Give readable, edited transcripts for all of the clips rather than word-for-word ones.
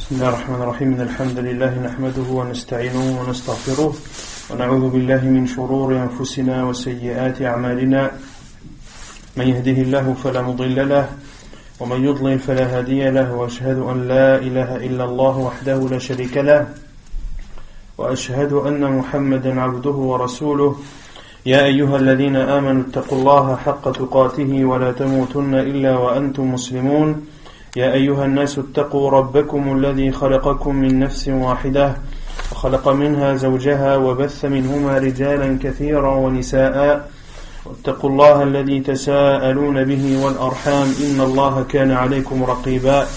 بسم الله الرحمن الرحيم إن الحمد لله نحمده ونستعينه ونستغفره ونعوذ بالله من شرور أنفسنا وسيئات أعمالنا من يهده الله فلا مضل له ومن يضلل فلا هادي له وأشهد أن لا إله إلا الله وحده لا شريك له وأشهد أن محمدا عبده ورسوله يا أيها الذين آمنوا اتقوا الله حق تقاته ولا تموتن إلا وأنتم مسلمون يا أيها الناس اتقوا ربكم الذي خلقكم من نفس واحدة وخلق منها زوجها وبث منهما رجالا كثيرا ونساء واتقوا الله الذي تساءلون به والأرحام إن الله كان عليكم رقيبا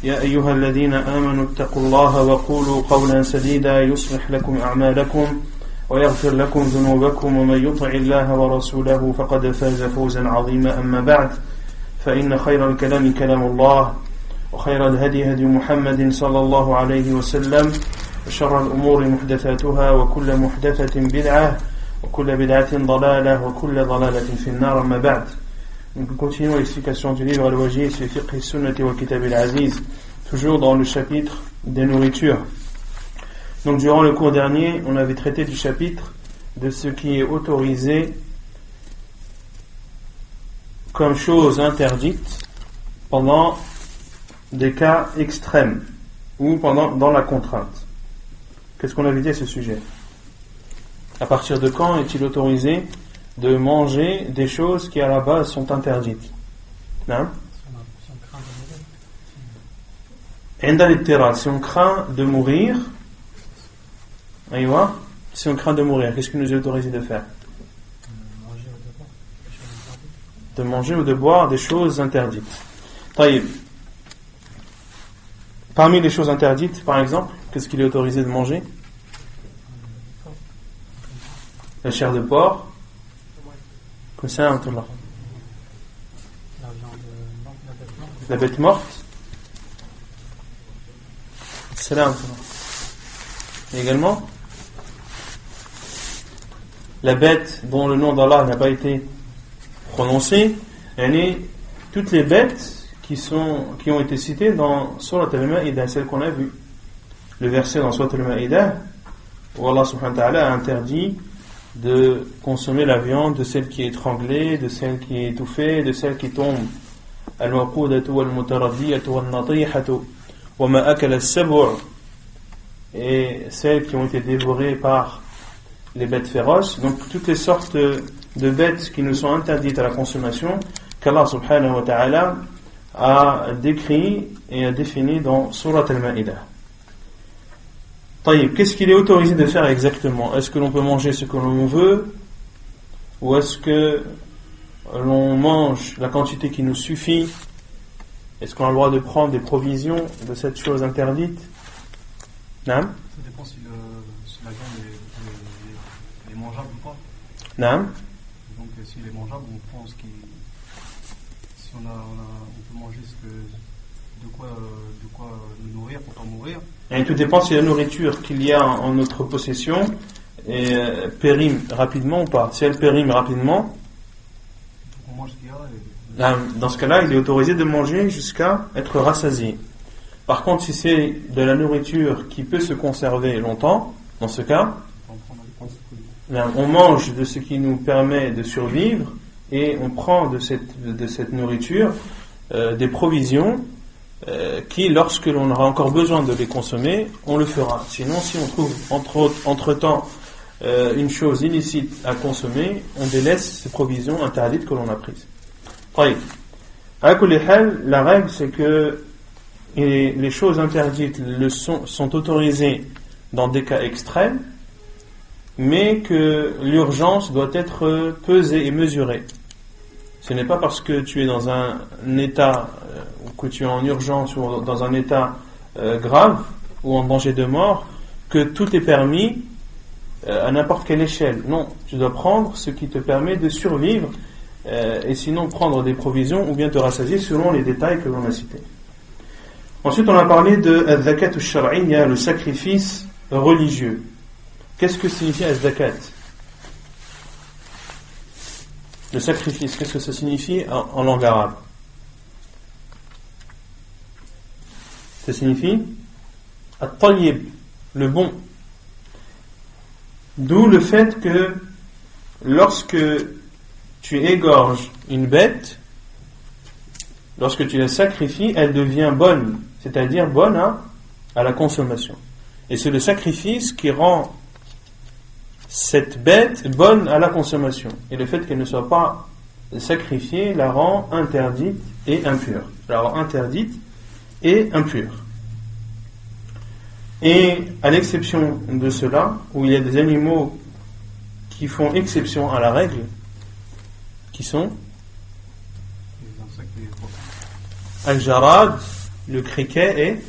يا أيها الذين آمنوا اتقوا الله وقولوا قولا سديدا يصلح لكم أعمالكم ويغفر لكم ذنوبكم ومن يطع الله ورسوله فقد فاز فوزا عظيما أما بعد فإن خير الكلام كلام الله وخير الهدي هدي محمد صلى الله عليه وسلم وشر الأمور محدثاتها وكل محدثة بدعة وكل بدعة ضلالة وكل ضلالة في النار أما بعد. Nous continuons l'explication du livre Al-Wajih fi Fiqh Sunnati wal Kitab al-Aziz, toujours dans le chapitre des nourritures. Donc durant le cours dernier, on avait traité du chapitre de ce qui est autorisé comme chose interdite pendant des cas extrêmes ou dans la contrainte. Qu'est-ce qu'on avait dit à ce sujet? À partir de quand est-il autorisé de manger des choses qui à la base sont interdites? Non? Si on craint de mourir, si on craint de mourir, qu'est-ce qu'il nous est autorisé de faire? De manger ou de boire des choses interdites. Taïb. Parmi les choses interdites, par exemple, qu'est-ce qu'il est autorisé de manger? La chair de porc. Comme ça, un là. La bête morte. Salam. Et également, la bête dont le nom d'Allah n'a pas été prononcé, toutes les bêtes qui ont été citées dans Surat Al-Ma'idah, celle qu'on a vue. Le verset dans Surat Al-Ma'idah où Allah subhanahu wa ta'ala a interdit de consommer la viande de celle qui est étranglée, de celle qui est étouffée, de celle qui tombe. Al-waqudatu wal-mutaraddiyatu wal-natihatu wa ma akala as-sab'u, et celles qui ont été dévorées par les bêtes féroces. Donc toutes les sortes de bêtes qui nous sont interdites à la consommation, qu'Allah subhanahu wa ta'ala a décrit et a défini dans Surat Al-Ma'idah. Taïb, qu'est-ce qu'il est autorisé de faire exactement? Est-ce que l'on peut manger ce que l'on veut, ou est-ce que l'on mange la quantité qui nous suffit? Est-ce qu'on a le droit de prendre des provisions de cette chose interdite? Non? Ça dépend si la viande est mangeable ou pas. Non? Donc s'il est mangeable, on prend ce qui... Si on peut manger de quoi nous nourrir pour pas mourir. Et tout dépend si la nourriture qu'il y a en notre possession périme rapidement ou pas. Si elle périme rapidement, on mange ce qu'il y a. Dans ce cas-là, il est autorisé de manger jusqu'à être rassasié. Par contre, si c'est de la nourriture qui peut se conserver longtemps, dans ce cas, on mange de ce qui nous permet de survivre et on prend de cette nourriture des provisions qui, lorsque l'on aura encore besoin de les consommer, on le fera. Sinon, si on trouve entre-temps une chose illicite à consommer, on délaisse ces provisions interdites que l'on a prises. La règle, c'est que les choses interdites sont autorisées dans des cas extrêmes, mais que l'urgence doit être pesée et mesurée. Ce n'est pas parce que tu es dans un état, que tu es en urgence ou dans un état grave ou en danger de mort, que tout est permis à n'importe quelle échelle. Non, tu dois prendre ce qui te permet de survivre et sinon prendre des provisions ou bien te rassasier selon les détails que l'on a cités. Ensuite, on a parlé de al-zakat al-shar'iyya, le sacrifice religieux. Qu'est-ce que signifie al-zakat? Le sacrifice, qu'est-ce que ça signifie en langue arabe? Ça signifie at-tayyib, le bon. D'où le fait que lorsque tu égorges une bête, lorsque tu la sacrifies, elle devient bonne, c'est-à-dire bonne à la consommation. Et c'est le sacrifice qui rend cette bête bonne à la consommation. Et le fait qu'elle ne soit pas sacrifiée la rend interdite et impure. La rend interdite et impure. Et à l'exception de cela, où il y a des animaux qui font exception à la règle, qui sont al-jarad, le criquet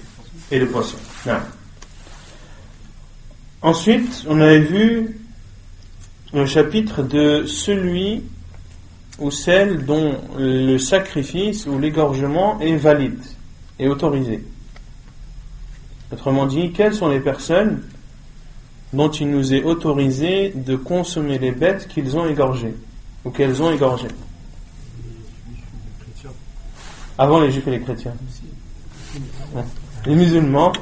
et le poisson. Non. Ensuite, on avait vu le chapitre de celui ou celle dont le sacrifice ou l'égorgement est valide et autorisé. Autrement dit, quelles sont les personnes dont il nous est autorisé de consommer les bêtes qu'ils ont égorgées ou qu'elles ont égorgées? Avant les juifs et les chrétiens. Les musulmans.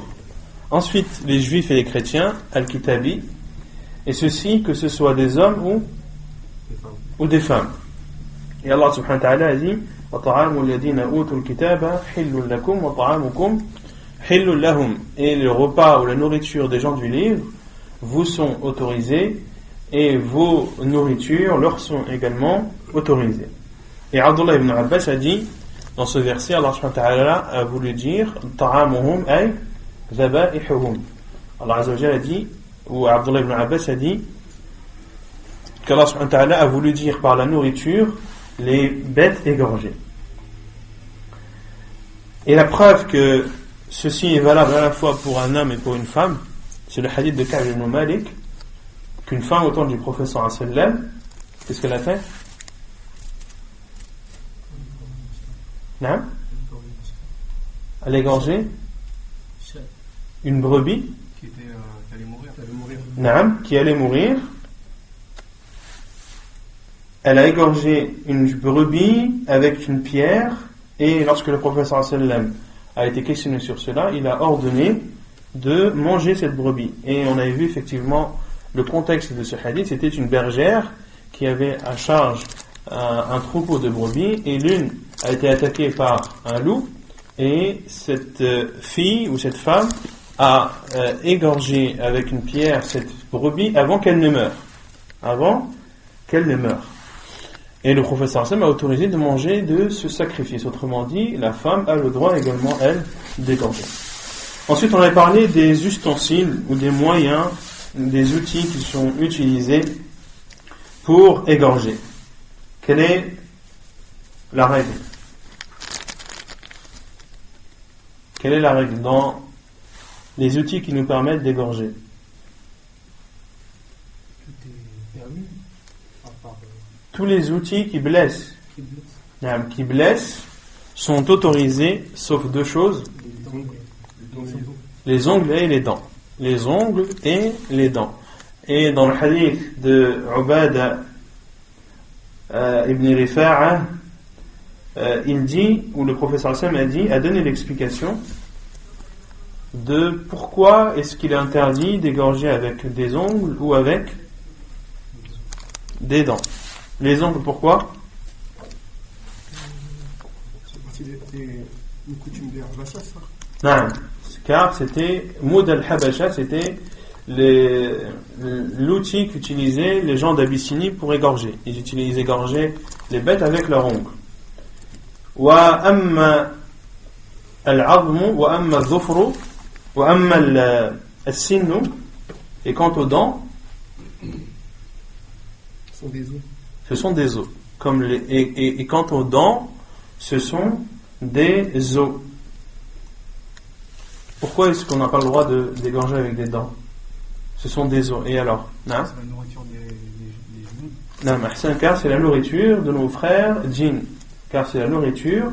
Ensuite, les juifs et les chrétiens, al-kitabi. Et ceci, que ce soit des hommes ou des femmes. Et Allah subhanahu wa ta'ala a dit وَطَعَامُ الَّذِينَ أُوتُوا الْكِتَابَ حِلٌّ لَكُمْ وَطَعَامُكُمْ حِلٌّ لَهُمْ. Et le repas ou la nourriture des gens du livre vous sont autorisés et vos nourritures leur sont également autorisées. Et Abdullah ibn Abbas a dit, dans ce verset, Allah subhanahu wa ta'ala a voulu dire ta'amuhum ay zaba'ihuhum. Allah azza wa jalla a dit, ou Abdullah ibn Abbas a dit qu'Allah subhanahu wa ta'ala a voulu dire par la nourriture les bêtes égorgées. Et la preuve que ceci est valable à la fois pour un homme et pour une femme, c'est le hadith de Ka'b ibn Malik, qu'une femme au temps du prophète sallallahu alayhi wa sallam, qu'est-ce qu'elle a fait? Non? Elle a égorgé une brebis qui allait mourir. Non, qui allait mourir. Elle a égorgé une brebis avec une pierre, et lorsque le prophète sallallahu alayhi wa sallam a été questionné sur cela, il a ordonné de manger cette brebis. Et on avait vu effectivement le contexte de ce hadith, c'était une bergère qui avait à charge un troupeau de brebis, et l'une a été attaquée par un loup, et cette fille ou cette femme a égorgé avec une pierre cette brebis avant qu'elle ne meure. Et le prophète sallallahu alayhi wa sallam a autorisé de manger de ce sacrifice. Autrement dit, la femme a le droit également, elle, d'égorger. Ensuite, on a parlé des ustensiles ou des moyens, des outils qui sont utilisés pour égorger. Quelle est la règle? Quelle est la règle dans les outils qui nous permettent d'égorger? Tous les outils qui blessent sont autorisés, sauf deux choses: les ongles et les dents. Les ongles et les dents. Et dans le hadith de Ubada ibn Rifa'a, il dit, ou le professeur Hassan a donné l'explication de pourquoi est-ce qu'il est interdit d'égorger avec des ongles ou avec des dents. Les ongles, pourquoi? Une coutume des Habasha, ça? Non, car c'était Moud al-Habasha, c'était l'outil qu'utilisaient les gens d'Abyssinie pour égorger. Ils égorgeaient les bêtes avec leurs ongles. Wa amma al-'azmu wa amma al-dhufru wa amma al-sinnu, et quant aux dents, ce sont des os. Et quant aux dents, ce sont des os. Pourquoi est-ce qu'on n'a pas le droit d'égorger avec des dents? Ce sont des os. Et alors? Non? C'est la nourriture des djinns. Non, mais car c'est la nourriture de nos frères djinns. Car c'est la nourriture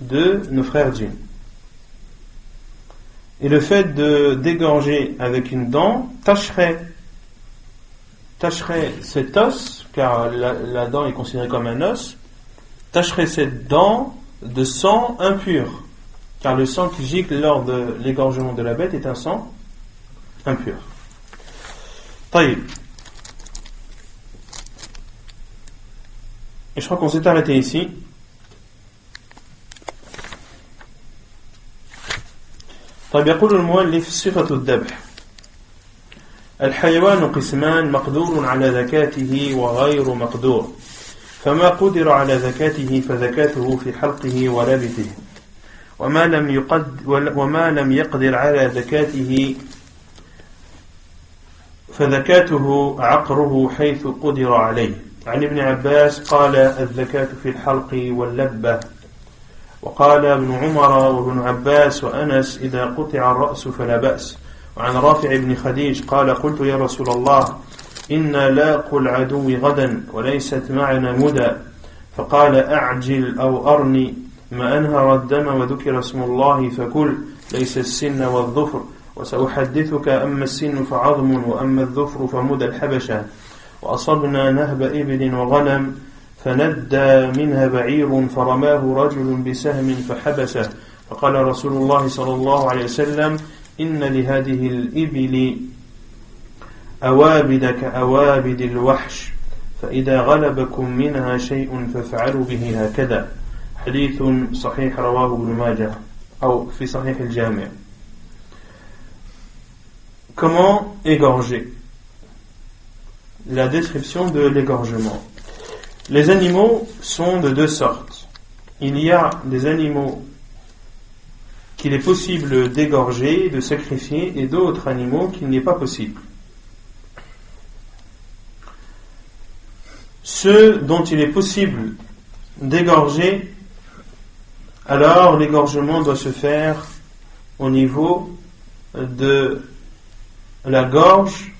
de nos frères djinns. Et le fait d'égorger avec une dent tacherait cet os, car la dent est considérée comme un os, tacherait cette dent de sang impur car le sang qui gicle lors de l'égorgement de la bête est un sang impur. Taïb. Et je crois qu'on s'est arrêté ici. طيب يقول المؤلف صفة الذبح الحيوان قسمان مقدور على ذكاته وغير مقدور فما قدر على ذكاته فذكاته في حلقه ولبته وما لم يقدر على ذكاته فذكاته عقره حيث قدر عليه. عن ابن عباس قال الذكاة في الحلق واللبة. وقال ابن عمر وابن عباس وأنس إذا قطع الرأس فلا بأس. وعن رافع بن خديج قال قلت يا رسول الله إنا لاقوا العدو غدا وليست معنا مدى فقال أعجل أو أرني ما أنهر الدم وذكر اسم الله فكل ليس السن والظفر وسأحدثك أما السن فعظم وأما الظفر فمدى الحبشة وأصبنا نهب إبل وغنم فندى منها بعير فرماه رجل بسهم فحبسه فقال رسول الله صلى الله عليه وسلم إن لهذه الإبل أوابد كأوابد الوحش فإذا غلبكم منها شيء فافعلوا به هكذا. حديث صحيح رواه ابن ماجه أو في صحيح الجامع. Comment égorger? La description de l'égorgement. Les animaux sont de deux sortes. Il y a des animaux qu'il est possible d'égorger, de sacrifier, et d'autres animaux qu'il n'est pas possible. Ceux dont il est possible d'égorger, alors l'égorgement doit se faire au niveau de la gorge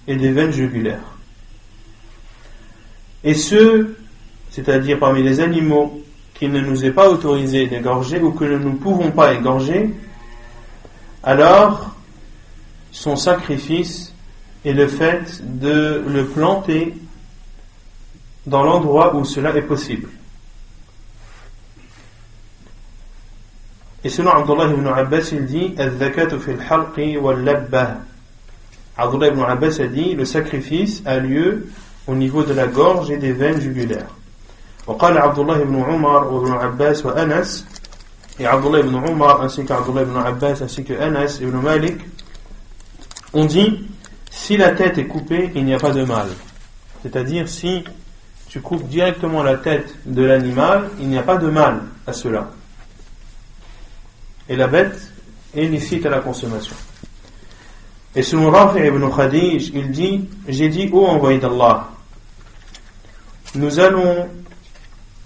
et des veines jugulaires. Et ceux, c'est-à-dire parmi les animaux qu'il ne nous est pas autorisé d'égorger ou que nous ne pouvons pas égorger, alors son sacrifice est le fait de le planter dans l'endroit où cela est possible. Et selon Abdullah ibn Abbas, il dit al-zakatu fil halqi wal labbah. Abdullah ibn Abbas a dit le sacrifice a lieu au niveau de la gorge et des veines jugulaires. وقال عبد الله بن عمر وابن عباس وأنس et Abdullah ibn Umar ainsi qu'Abdullah ibn Abbas ainsi que Anas ibn Malik ont dit si la tête est coupée il n'y a pas de mal, c'est-à-dire si tu coupes directement la tête de l'animal il n'y a pas de mal à cela et la bête est licite à la consommation. Et selon Rafi' ibn Khadij il dit j'ai dit ô envoyé d'Allah nous allons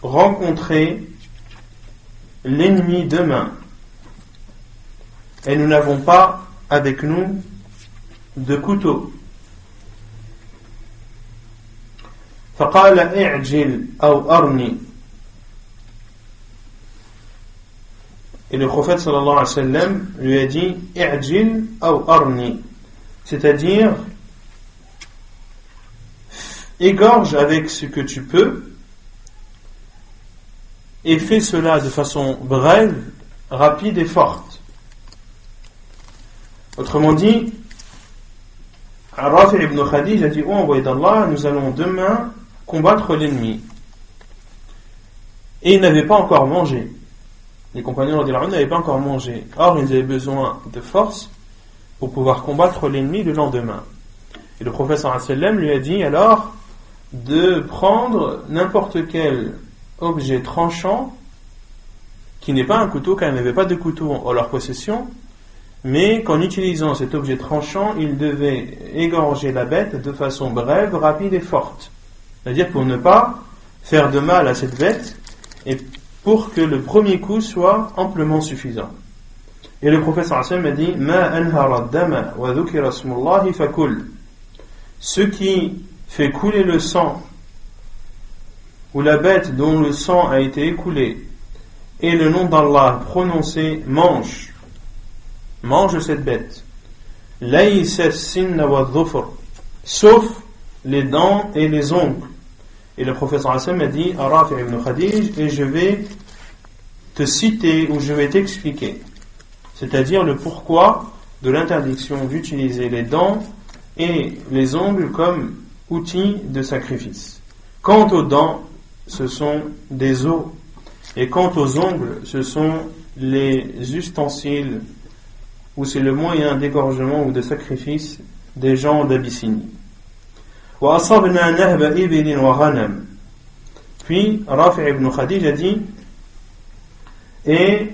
rencontrer l'ennemi demain et nous n'avons pas avec nous de couteau. فقال اعجل أو أرني. Et le prophète sallallahu alayhi wa sallam lui a dit اعجل أو أرني, c'est-à-dire égorge avec ce que tu peux et fais cela de façon brève, rapide et forte. Autrement dit, Rafi' ibn Khadij a dit ô envoyé d'Allah, nous allons demain combattre l'ennemi. Et ils n'avaient pas encore mangé. Les compagnons n'avaient pas encore mangé. Or, ils avaient besoin de force pour pouvoir combattre l'ennemi le lendemain. Et le prophète sallallahu alayhi wa sallam lui a dit alors de prendre n'importe quel objet tranchant qui n'est pas un couteau, car il n'y avait pas de couteau en leur possession, mais qu'en utilisant cet objet tranchant, ils devaient égorger la bête de façon brève, rapide et forte. C'est-à-dire pour ne pas faire de mal à cette bête et pour que le premier coup soit amplement suffisant. Et le prophète sallallahu alayhi wa sallam a dit Ma anhara ad-dama wa dhukira ismullahi fakul. Ce qui fait couler le sang ou la bête dont le sang a été écoulé et le nom d'Allah prononcé, mange cette bête. Laysa as-sinna wa dhufr, sauf les dents et les ongles. Et le prophète sallallahu alayhi wa sallam a dit à Rafi' ibn Khadij et je vais te citer ou je vais t'expliquer, c'est-à-dire le pourquoi de l'interdiction d'utiliser les dents et les ongles comme outils de sacrifice. Quant aux dents, ce sont des os, et quant aux ongles, ce sont les ustensiles, ou c'est le moyen d'égorgement ou de sacrifice des gens d'Abyssinie. وَأَصَبْنَا نَهْبَ إِبِلٍ وَغَنَمٍ. Puis Rafi' ibn Khadij a dit, et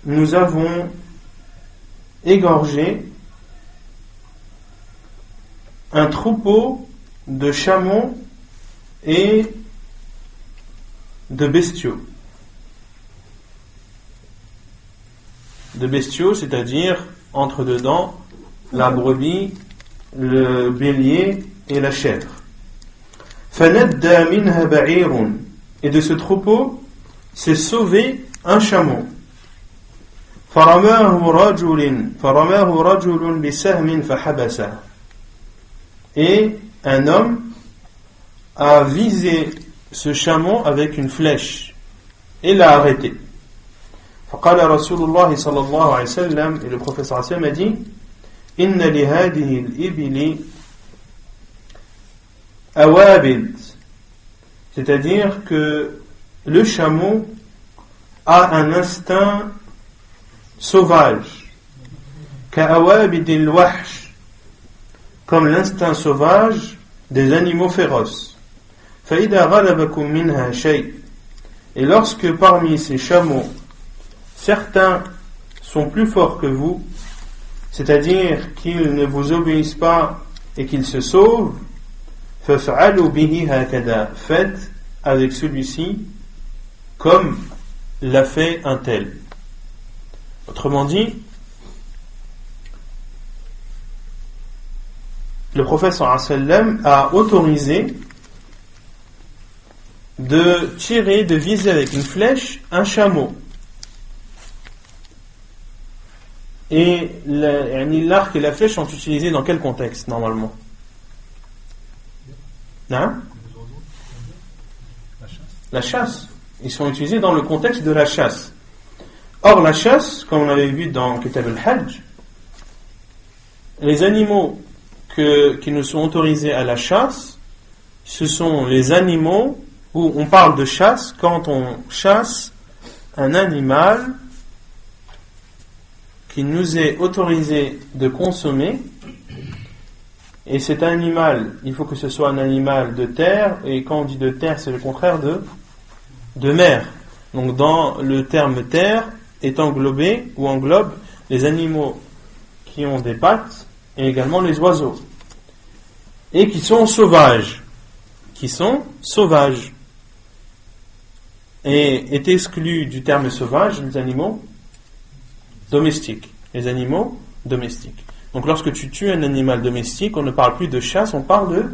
nous avons égorgé un troupeau de chameaux et de bestiaux. De bestiaux, c'est-à-dire entre dedans la brebis, le bélier et la chèvre. فَنَدَّى مِنْهَا بَعِيرٌ. Et de ce troupeau s'est sauvé un chameau. فَرَمَاهُ رَجُلٌ بِسَهْمٍ فَحَبَسَهُ. Et un homme a visé ce chameau avec une flèche et l'a arrêté. فقال رسول الله صلى الله عليه وسلم, et le prophète صلى الله عليه وسلم a dit, إن لهذه الإبل أوابد, c'est-à-dire que le chameau a un instinct sauvage, كأوابد الوحش, comme l'instinct sauvage des animaux féroces. فإذا غلبكم منها شيء, et lorsque parmi ces chameaux certains sont plus forts que vous, c'est-à-dire qu'ils ne vous obéissent pas et qu'ils se sauvent, فَفْعَلُوا بِهِ هَكَذَا, faites avec celui-ci comme l'a fait un tel. Autrement dit, le prophète sallallahu alayhi wa sallam a autorisé de tirer, de viser avec une flèche un chameau. Et l'arc et la flèche sont utilisés dans quel contexte normalement? Hein? La chasse. Ils sont utilisés dans le contexte de la chasse. Or la chasse, comme on avait vu dans Kitab al-Hajj, les animaux qui nous sont autorisés à la chasse, ce sont les animaux où on parle de chasse quand on chasse un animal qui nous est autorisé de consommer, et cet animal, il faut que ce soit un animal de terre, et quand on dit de terre, c'est le contraire de mer. Donc dans le terme terre est englobé ou englobe les animaux qui ont des pattes et également les oiseaux, et qui sont sauvages, et est exclu du terme sauvage les animaux domestiques. Donc lorsque tu tues un animal domestique, on ne parle plus de chasse, on parle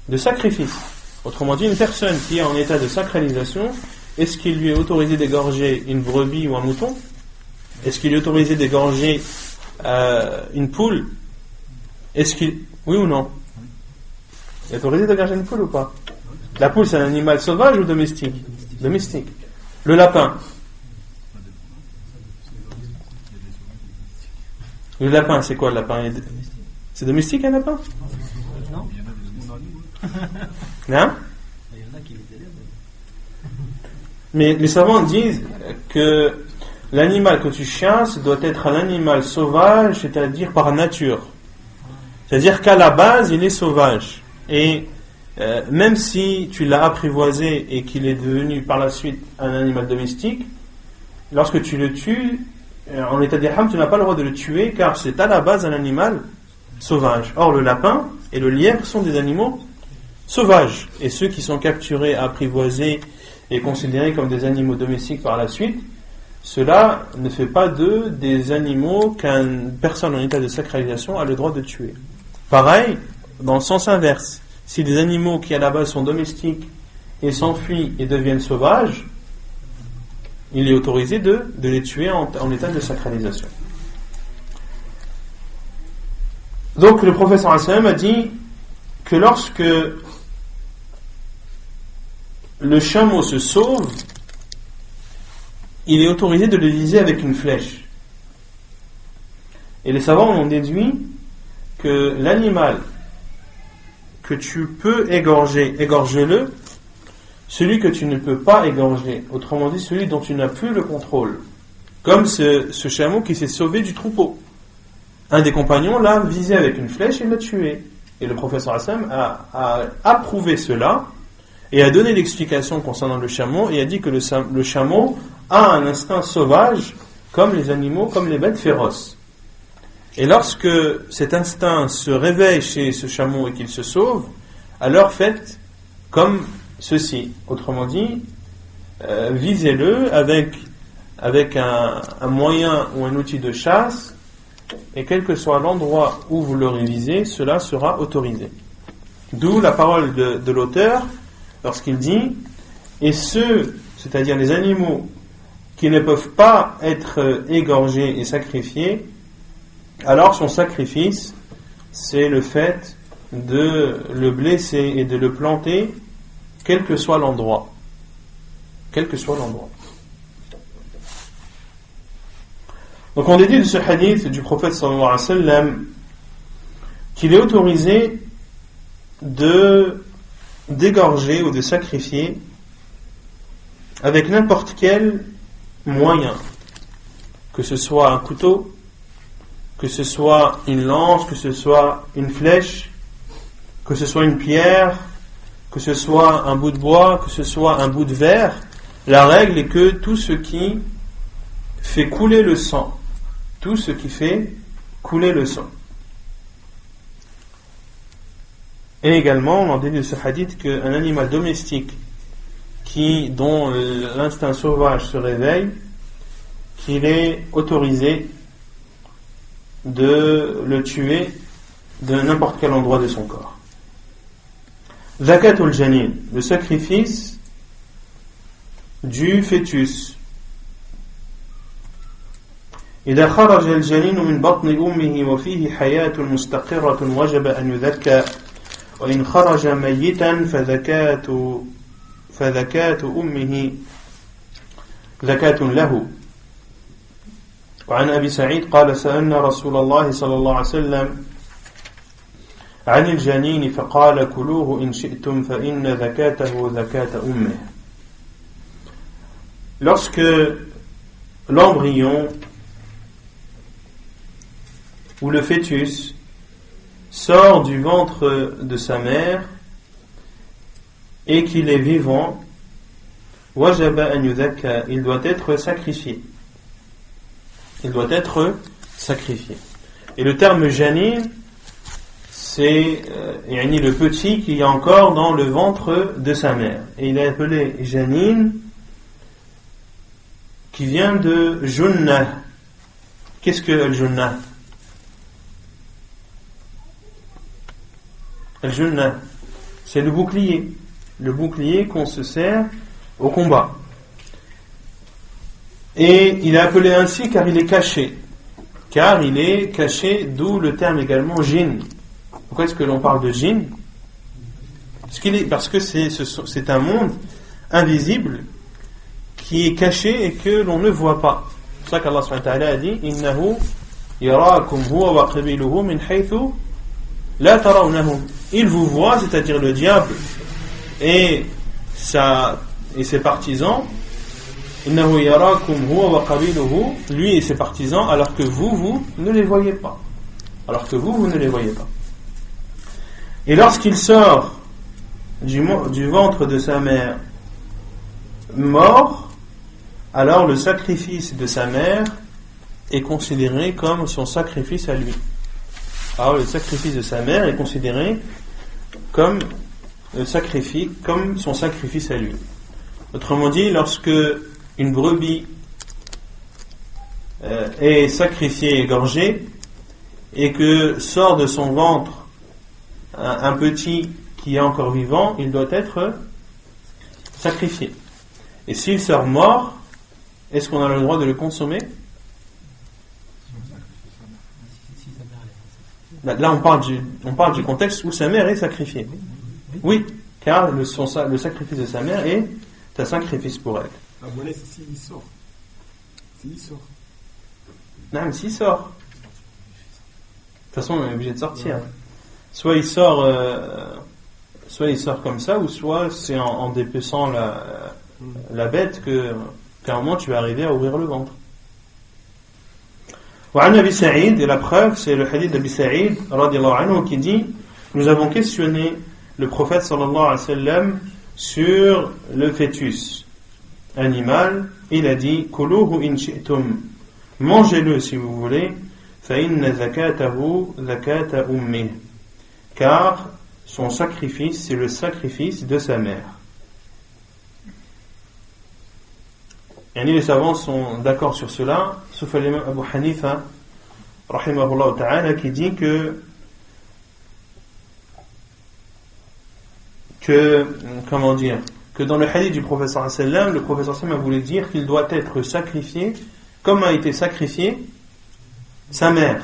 de sacrifice. Autrement dit, une personne qui est en état de sacralisation, est-ce qu'il lui est autorisé d'égorger une brebis ou un mouton? Est-ce qu'il lui est autorisé d'égorger une poule? Oui ou non? Il est autorisé d'égorger une poule ou pas? La poule, c'est un animal sauvage ou domestique? Domestique. Le lapin? Le lapin, c'est quoi le lapin? C'est domestique un lapin? Non. Hein? Il y en a qui les élèvent. Mais les savants disent que l'animal que tu chasses doit être un animal sauvage, c'est-à-dire par nature. C'est-à-dire qu'à la base, il est sauvage. Et même si tu l'as apprivoisé et qu'il est devenu par la suite un animal domestique, lorsque tu le tues, en état d'ihram, tu n'as pas le droit de le tuer car c'est à la base un animal sauvage. Or, le lapin et le lièvre sont des animaux sauvages. Et ceux qui sont capturés, apprivoisés et considérés comme des animaux domestiques par la suite, cela ne fait pas d'eux des animaux qu'une personne en état de sacralisation a le droit de tuer. Pareil, dans le sens inverse. Si des animaux qui à la base sont domestiques et s'enfuient et deviennent sauvages, il est autorisé de les tuer en état de sacralisation. Donc le prophète sallallahu alayhi wa sallam a dit que lorsque le chameau se sauve, il est autorisé de le viser avec une flèche. Et les savants ont déduit que l'animal que tu peux égorger, égorge-le. Celui que tu ne peux pas égorger, autrement dit celui dont tu n'as plus le contrôle, comme ce chameau qui s'est sauvé du troupeau. Un des compagnons l'a visé avec une flèche et l'a tué. Et le professeur Hassan a approuvé cela et a donné l'explication concernant le chameau et a dit que le chameau a un instinct sauvage comme les animaux, comme les bêtes féroces. Et lorsque cet instinct se réveille chez ce chameau et qu'il se sauve, alors faites comme ceci. Autrement dit, visez-le avec un moyen ou un outil de chasse, et quel que soit l'endroit où vous l'aurez visé, cela sera autorisé. D'où la parole de l'auteur lorsqu'il dit et ceux, c'est-à-dire les animaux qui ne peuvent pas être égorgés et sacrifiés, alors son sacrifice c'est le fait de le blesser et de le planter quel que soit l'endroit. Quel que soit l'endroit. Donc on déduit de ce hadith du prophète sallallahu alayhi wa sallam qu'il est autorisé d'égorger ou de sacrifier avec n'importe quel moyen, que ce soit un couteau, que ce soit une lance, que ce soit une flèche, que ce soit une pierre, que ce soit un bout de bois, que ce soit un bout de verre. La règle est que tout ce qui fait couler le sang, tout ce qui fait couler le sang. Et également, on en déduit de ce hadith qu'un animal domestique dont l'instinct sauvage se réveille, qu'il est autorisé de le tuer de n'importe quel endroit de son corps. Zakatul janin, le sacrifice du fœtus. إذا خرج الجنين من بطن أمه وفيه حياة مستقرة وجب أن يذكى وإن خرج ميتا فذكاة أمه زكاة له. وعن أبي سعيد قال سألنا رسول الله صلى الله عليه وسلم عن الجنين فقال كلوه إن شئتم فإن زكاته زكاة أمه. Lorsque l'embryon ou le fœtus sort du ventre de sa mère et qu'il est vivant, wajaba an yudhakka, il doit être sacrifié. Il doit être sacrifié. Et le terme janin, c'est le petit qui est encore dans le ventre de sa mère. Et il est appelé janin, qui vient de junnah. Qu'est-ce que al-junnah? Al-junnah, c'est le bouclier qu'on se sert au combat. Et il est appelé ainsi car il est caché. D'où le terme également jinn. Pourquoi est-ce que l'on parle de jinn? Parce que c'est un monde invisible qui est caché et que l'on ne voit pas. C'est pour ça qu'Allah subhanahu wa ta'ala a dit innahu yarakum huwa wa qabiluhu min haythu la tarawnahum. Il vous voit, c'est-à-dire le diable et ses partisans. Innahu yarakum huwa wa qabiluhu, lui et ses partisans, alors que vous ne les voyez pas. Et lorsqu'il sort du ventre de sa mère mort, alors le sacrifice de sa mère est considéré comme son sacrifice à lui. Alors le sacrifice de sa mère est considéré comme son sacrifice à lui. Autrement dit, lorsque une brebis est sacrifiée, égorgée, et que sort de son ventre un petit qui est encore vivant, il doit être sacrifié. Et s'il sort mort, est-ce qu'on a le droit de le consommer? Là, on parle du contexte où sa mère est sacrifiée. Oui, car le sacrifice de sa mère est un sacrifice pour elle. La monnaie, c'est s'il sort. s'il sort. Non, s'il sort. De toute façon, on est obligé de sortir. Ouais. Soit il sort comme ça, ou soit c'est en dépeçant la bête qu'à un moment tu vas arriver à ouvrir le ventre. وعن أبي سعيد, et la preuve c'est le hadith d'Abi Sa'id radiallahu anhu qui dit: nous avons questionné le prophète sallallahu alayhi wa sallam sur le fœtus animal. Il a dit: kuluhu in shi'tum, mangez-le si vous voulez, fa inna zakatahu zakata ummih, car son sacrifice c'est le sacrifice de sa mère. Et les savants sont d'accord sur cela, sauf l'imam Abu Hanifa rahimahullah ta'ala qui dit que comment dire, que dans le hadith du prophète sallallahu alayhi wa sallam, le prophète sallallahu alayhi wa sallam voulait dire qu'il doit être sacrifié comme a été sacrifié sa mère.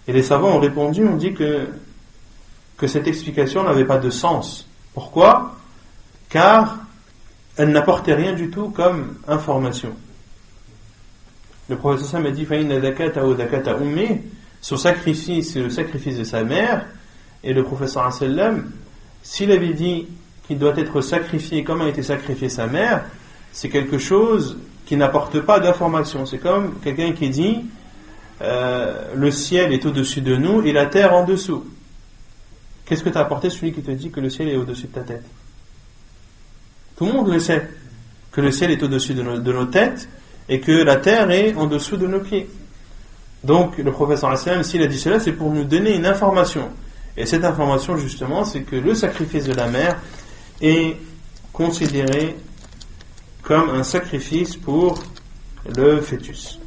Et les savants ont répondu, ont dit que cette explication n'avait pas de sens. Pourquoi? Car elle n'apportait rien du tout comme information. Le prophète sallallahu alayhi wa sallam a dit: فَإِنَّ ذَكَاتَهُ ذَكَاتَ أُمِّهِ, son sacrifice c'est le sacrifice de sa mère. Et le prophète sallallahu alayhi wa sallam, s'il avait dit qu'il doit être sacrifié comme a été sacrifié sa mère, c'est quelque chose qui n'apporte pas d'information. C'est comme quelqu'un qui dit le ciel est au-dessus de nous et la terre en dessous. Qu'est-ce que t'as apporté celui qui te dit que le ciel est au-dessus de ta tête? Tout le monde le sait, que le ciel est au-dessus de nos têtes et que la terre est en dessous de nos pieds. Donc le prophète sallallahu alayhi wa sallam, s'il a dit cela, c'est pour nous donner une information. Et cette information justement, c'est que le sacrifice de la mère est considéré comme un sacrifice pour le fœtus.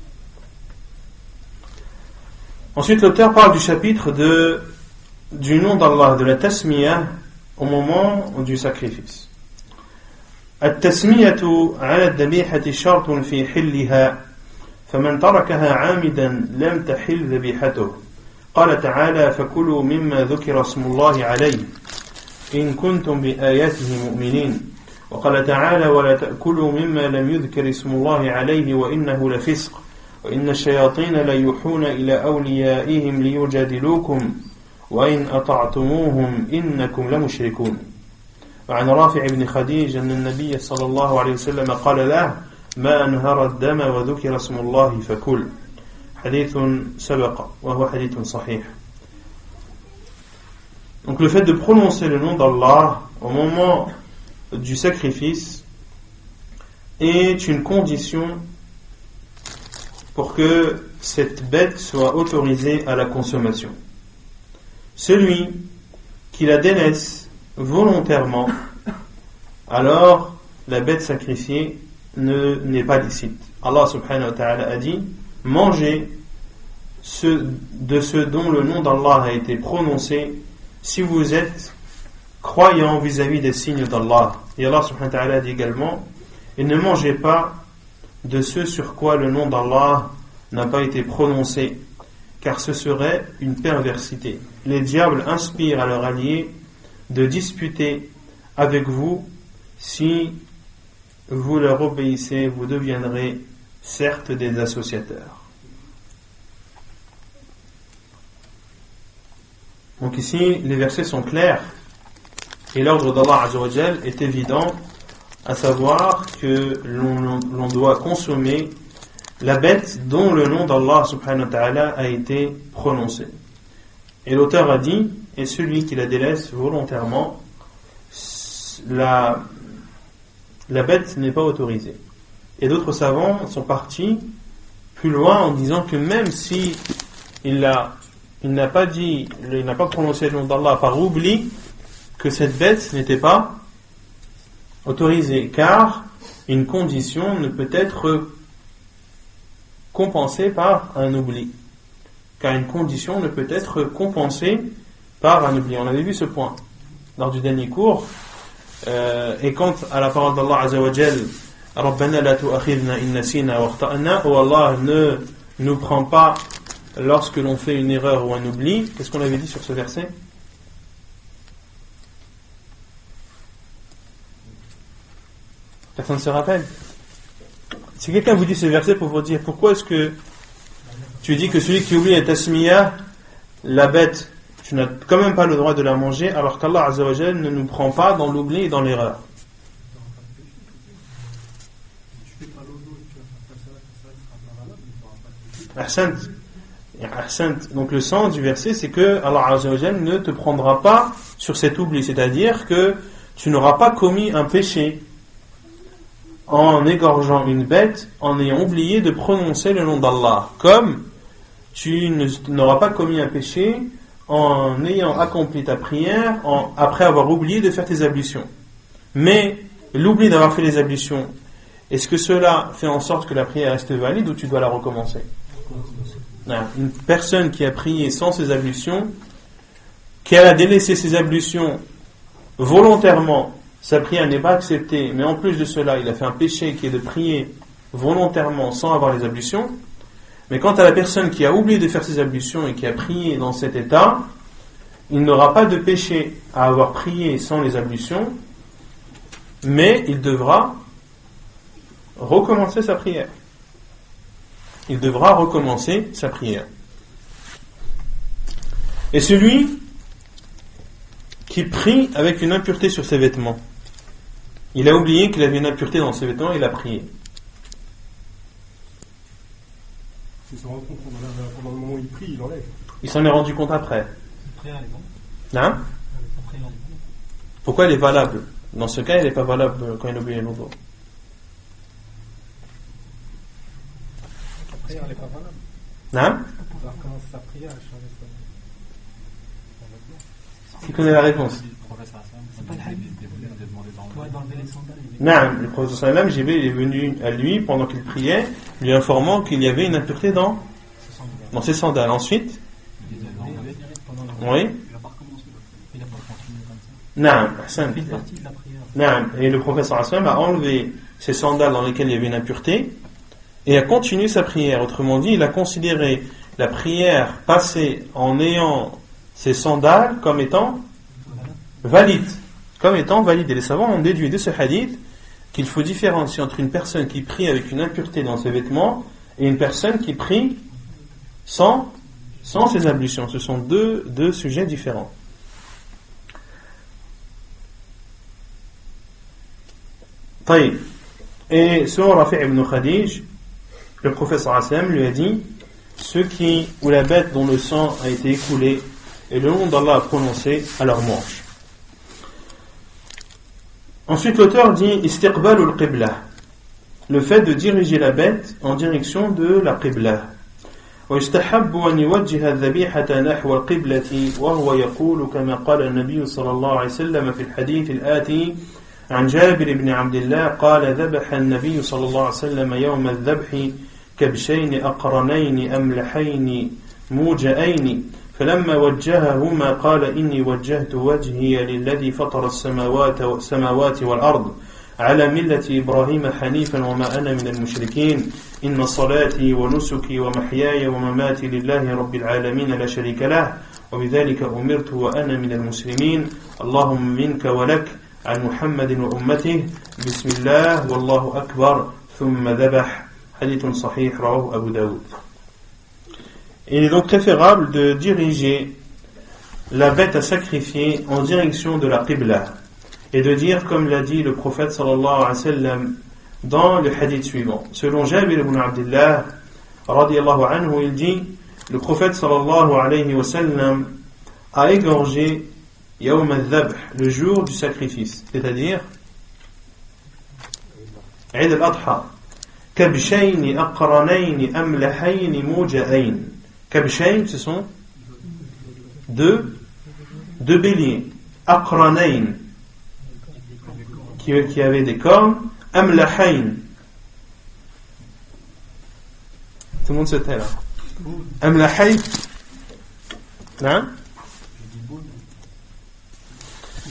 Ensuite, l'auteur parle du chapitre du nom d'Allah, de la tasmiyah au moment du sacrifice. التسمية على الذبيحة شرط في حلها فمن تركها عامدا لم تحل ذبيحته. قال تعالى: فكلوا مما ذكر اسم الله عليه إن كنتم بآياته مؤمنين. وقال تعالى: ولا تأكلوا مما لم يذكر اسم الله عليه وإنه لفسق وإن الشياطين ليوحون إلى أوليائهم ليجادلوكم وإن أطعتموهم إنكم لمشركون. وعن رافع بن خديج أن النبي صلى الله عليه وسلم قال له: ما أنهر الدم وذكر اسم الله فكل. حديث سبق وهو حديث صحيح. Donc le fait de prononcer le nom d'Allah au moment du sacrifice est une condition pour que cette bête soit autorisée à la consommation. Celui qui la délaisse volontairement, alors la bête sacrifiée n'est pas licite. Allah subhanahu wa ta'ala a dit: mangez de ce dont le nom d'Allah a été prononcé si vous êtes croyants vis-à-vis des signes d'Allah. Et Allah subhanahu wa ta'ala a dit également: et ne mangez pas de ce sur quoi le nom d'Allah n'a pas été prononcé, car ce serait une perversité. Les diables inspirent à leurs alliés de disputer avec vous. Si vous leur obéissez, vous deviendrez certes des associateurs. Donc ici, les versets sont clairs et l'ordre d'Allah Azza wa Jal est évident, à savoir que l'on doit consommer la bête dont le nom d'Allah subhanahu wa ta'ala a été prononcé. Et l'auteur a dit: et celui qui la délaisse volontairement, la bête n'est pas autorisée. Et d'autres savants sont partis plus loin en disant que même si il n'a pas prononcé le nom d'Allah par oubli, que cette bête n'était pas autorisée, car une condition ne peut être compensée par un oubli. Car une condition ne peut être compensée par un oubli. On avait vu ce point lors du dernier cours. Et quant à la parole d'Allah Azza wa Jal, Rabbana la tu'akhidna in nasina wa akhta'na, où Allah ne nous prend pas lorsque l'on fait une erreur ou un oubli. Qu'est-ce qu'on avait dit sur ce verset? Personne ne se rappelle? Si quelqu'un vous dit ce verset pour vous dire pourquoi est-ce que tu dis que celui qui oublie la tasmiya, la bête, tu n'as quand même pas le droit de la manger, alors qu'Allah Azza wa Jal ne nous prend pas dans l'oubli et dans l'erreur. Ahsant. Donc le sens du verset, c'est que Allah Azza wa Jal ne te prendra pas sur cet oubli, c'est-à-dire que tu n'auras pas commis un péché en égorgeant une bête, en ayant oublié de prononcer le nom d'Allah, comme tu n'auras pas commis un péché en ayant accompli ta prière après avoir oublié de faire tes ablutions. Mais l'oubli d'avoir fait les ablutions, est-ce que cela fait en sorte que la prière reste valide ou tu dois la recommencer? Non. Une personne qui a prié sans ses ablutions, qui a délaissé ses ablutions volontairement, sa prière n'est pas acceptée, mais en plus de cela, il a fait un péché qui est de prier volontairement sans avoir les ablutions. Mais quant à la personne qui a oublié de faire ses ablutions et qui a prié dans cet état, il n'aura pas de péché à avoir prié sans les ablutions, mais il devra recommencer sa prière. Il devra recommencer sa prière. Et celui qui prie avec une impureté sur ses vêtements, il a oublié qu'il avait une impureté dans ses vêtements, il a prié. Il se rend compte pendant le moment où il prie, il enlève. Il s'en est rendu compte après. Hein? Pourquoi elle est valable? Dans ce cas, elle n'est pas valable quand il oublie le wudu. La prière n'est pas valable. Hein? Alors comment sa prière a changé ça? Qui connaît la réponse? Non, le prophète sallam, Jibril est venu à lui pendant qu'il priait, lui informant qu'il y avait une impureté dans ses sandales. Ensuite, oui. Non, et le prophète sallam a enlevé ses sandales dans lesquelles il y avait une impureté et a continué sa prière. Autrement dit, il a considéré la prière passée en ayant ses sandales comme étant valide. Et les savants ont déduit de ce hadith qu'il faut différencier entre une personne qui prie avec une impureté dans ses vêtements et une personne qui prie sans ses ablutions. Ce sont deux sujets différents. Et selon Rafi' ibn Khadij, le prophète sallallahu alayhi wa sallam lui a dit: ceux où la bête dont le sang a été écoulé et le nom d'Allah a prononcé, à leur manche. Ensuite, l'auteur dit istiqbalul qibla, le fait de diriger la bête en direction de la qibla. ويستحب أن يوجه الذبيحة نحو القبلة وهو يقول كما قال النبي صلى الله عليه وسلم في الحديث الآتي عن جابر بن عبد الله قال ذبح النبي صلى الله عليه وسلم يوم الذبح كبشين أقرنين أملحين موجئين فلما وجههما قال إني وجهت وجهي للذي فطر السماوات والأرض على ملة إبراهيم حنيفا وما أنا من المشركين إن صلاتي ونسكي ومحياي ومماتي لله رب العالمين لا شريك له وبذلك أمرت وأنا من المسلمين اللهم منك ولك عن محمد وأمته بسم الله والله أكبر ثم ذبح حديث صحيح رواه أبو داود. Il est donc préférable de diriger la bête à sacrifier en direction de la Qibla et de dire comme l'a dit le prophète sallallahu alayhi wa sallam dans le hadith suivant. Selon Jabir ibn Abdullah radiyallahu anhu, il dit: le prophète sallallahu alayhi wa sallam a égorgé Yawm al-Dhabh, le jour du sacrifice, c'est-à-dire Eid al-Adha. Kabshayni aqranayni amlahayni muja'ayn. Kabshayn, ce sont deux béliers. Aqranayn, qui avaient des cornes. Amlahayn. Tout le monde se tait là. Amlahayn. Hein?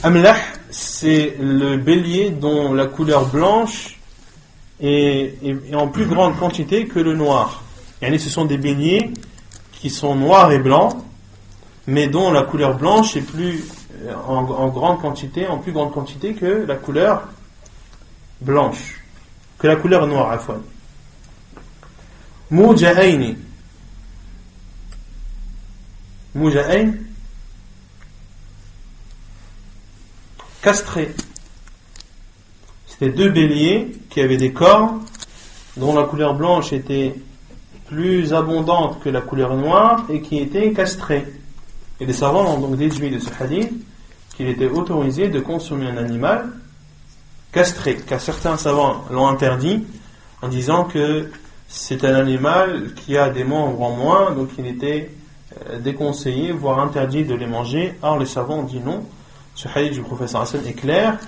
Amlah, c'est le bélier dont la couleur blanche est en plus grande quantité que le noir. Et ce sont des béliers qui sont noirs et blancs, mais dont la couleur blanche est plus en plus grande quantité que la couleur blanche, que la couleur noire à fois. Muja'ayn. Muja'ayn, castrés. C'était deux béliers qui avaient des cornes dont la couleur blanche était plus abondante que la couleur noire et qui étaient castrés. Et les savants ont donc déduit de ce hadith qu'il était autorisé de consommer un animal castré, car certains savants l'ont interdit en disant que c'est un animal qui a des membres en moins, donc il était déconseillé, voire interdit de les manger. Or les savants ont dit non, ce hadith du prophète sallallahu alayhi wa sallam est clair,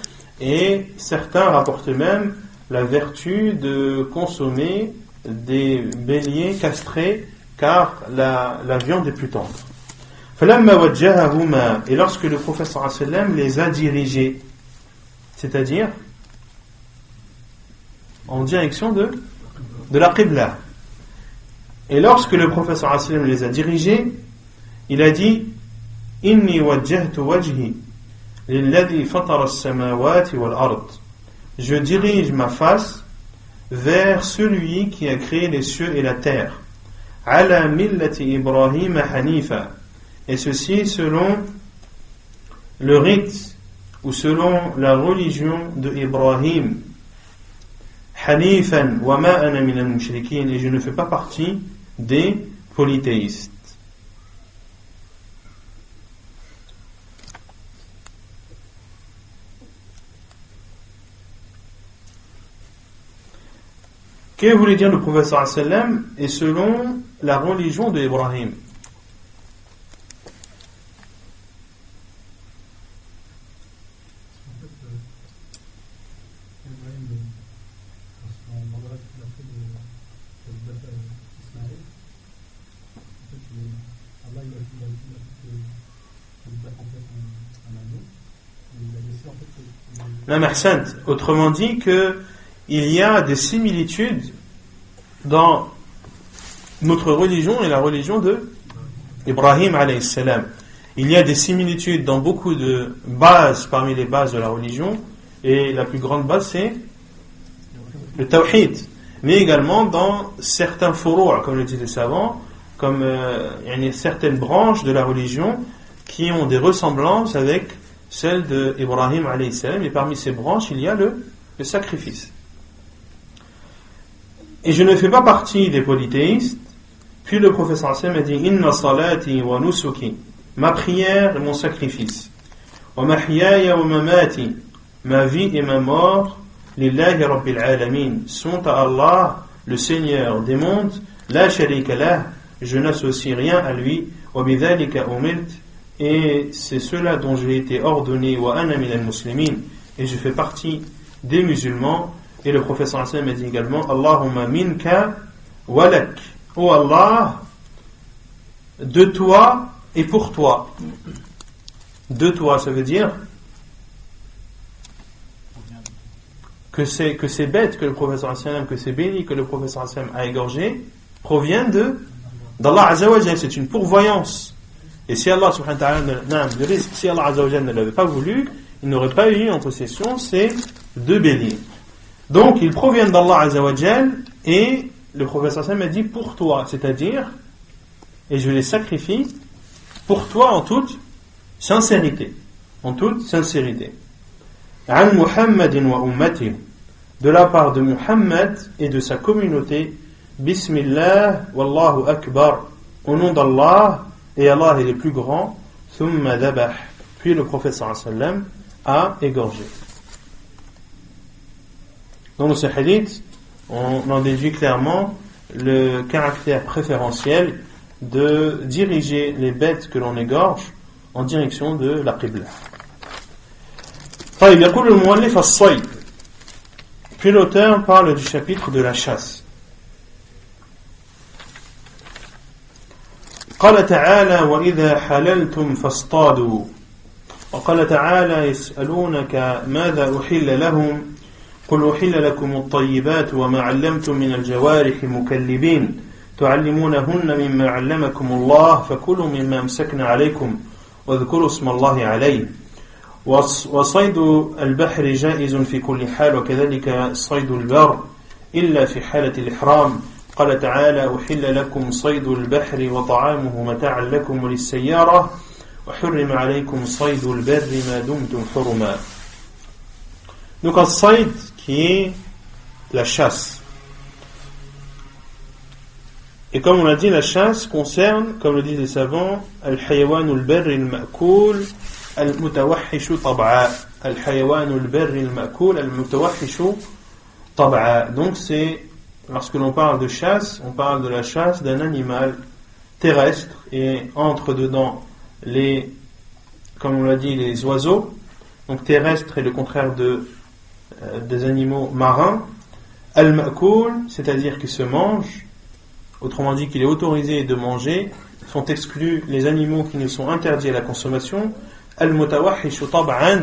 et certains rapportent même la vertu de consommer des béliers castrés, car la viande est plus tendre. Et lorsque le prophète sallallahu alayhi wa sallam les a dirigés, c'est-à-dire en direction de la Qibla. Et lorsque le prophète sallallahu alayhi wa sallam les a dirigés, il a dit Inni wajjahtu wajhi lilladhi fatara as-samawati wal ard. Je dirige ma face vers celui qui a créé les cieux et la terre. Ala millati Ibrahim hanifa. Et ceci selon le rite ou selon la religion de Ibrahim. Hanifan wa ma ana min al-mushrikin. Et je ne fais pas partie des polythéistes. Que voulait dire le prophète sallallahu alayhi wa sallam et selon la religion de Ibrahim? Autrement dit que il y a des similitudes dans notre religion et la religion de Ibrahim alayhi salam. Il y a des similitudes dans beaucoup de bases parmi les bases de la religion, et la plus grande base c'est le tawhid, mais également dans certains furu', comme le disent les savants, comme il y a certaines branches de la religion qui ont des ressemblances avec celles de Ibrahim alayhi salam, et parmi ces branches il y a le sacrifice. Et je ne fais pas partie des polythéistes. Puis le prophète sallallahu alayhi wa sallam a dit Inna salati wa nusuki, ma prière et mon sacrifice, wa mahyaya wa mamati, ma vie et ma mort, lillahi rabbil alamin, sont à Allah, le Seigneur des mondes, la sharika lah, je n'associe rien à lui, wa bidhalika umirt, et c'est cela dont j'ai été ordonné, wa ana min al-muslimin, et je fais partie des musulmans. Et le prophète sallallahu alayhi wa sallam a dit également Allahumma minka walak. Oh Allah, de toi et pour toi. De toi, ça veut dire que ces bêtes que le prophète sallallahu alayhi wa sallam, que ces bénis que le prophète sallallahu alayhi wa sallam a égorgés proviennent d'Allah azza wa jalla. C'est une pourvoyance. Et si Allah subhanahu wa ta'ala si Allah azza wa jalla ne l'avait pas voulu, il n'aurait pas eu en possession ces deux béliers. Donc, ils proviennent d'Allah Azza wa Jal, et le prophète sallallahu alayhi wa sallam a dit pour toi, c'est-à-dire, et je les sacrifie pour toi en toute sincérité. En toute sincérité. An Muhammadin wa ummati, de la part de Muhammad et de sa communauté, Bismillah wallahu akbar, au nom d'Allah, et Allah est le plus grand, thumma dabah. Puis le prophète sallallahu alayhi wa sallam a égorgé. Dans ce hadith, on en déduit clairement le caractère préférentiel de diriger les bêtes que l'on égorge en direction de la Qibla. يقول المؤلف الصيد. Puis l'auteur parle du chapitre de la chasse. قال تعالى وإذا حللتم فاصطادوا. وقال تعالى يسألونك ماذا أحل لهم قل أحل لكم الطيبات وما علمتم من الجوارح مكلبين تعلمونهن مما علمكم الله فكلوا مما أمسكنا عليكم واذكروا اسم الله عليه وصيد البحر جائز في كل حال وكذلك صيد البر إلا في حالة الإحرام قال تعالى أحل لكم صيد البحر وطعامه متاعا لكم وللسيارة وحرم عليكم صيد البر ما دمتم حرما. Donc un sayd qui est la chasse. Et comme on l'a dit, la chasse concerne, comme le disent les savants, al-hayawan al-barr al-ma'koul al-mutawahhishu tab'a. Al-hayawan al-barr al-ma'koul al-mutawahhishu tab'a. Donc c'est, lorsque l'on parle de chasse, on parle de la chasse d'un animal terrestre et entre dedans les, comme on l'a dit, les oiseaux. Donc terrestre est le contraire des animaux marins. Al-ma'koul, c'est-à-dire qui se mangent. Autrement dit qu'il est autorisé de manger, sont exclus les animaux qui nous sont interdits à la consommation, al-mutawahhishu tab'an,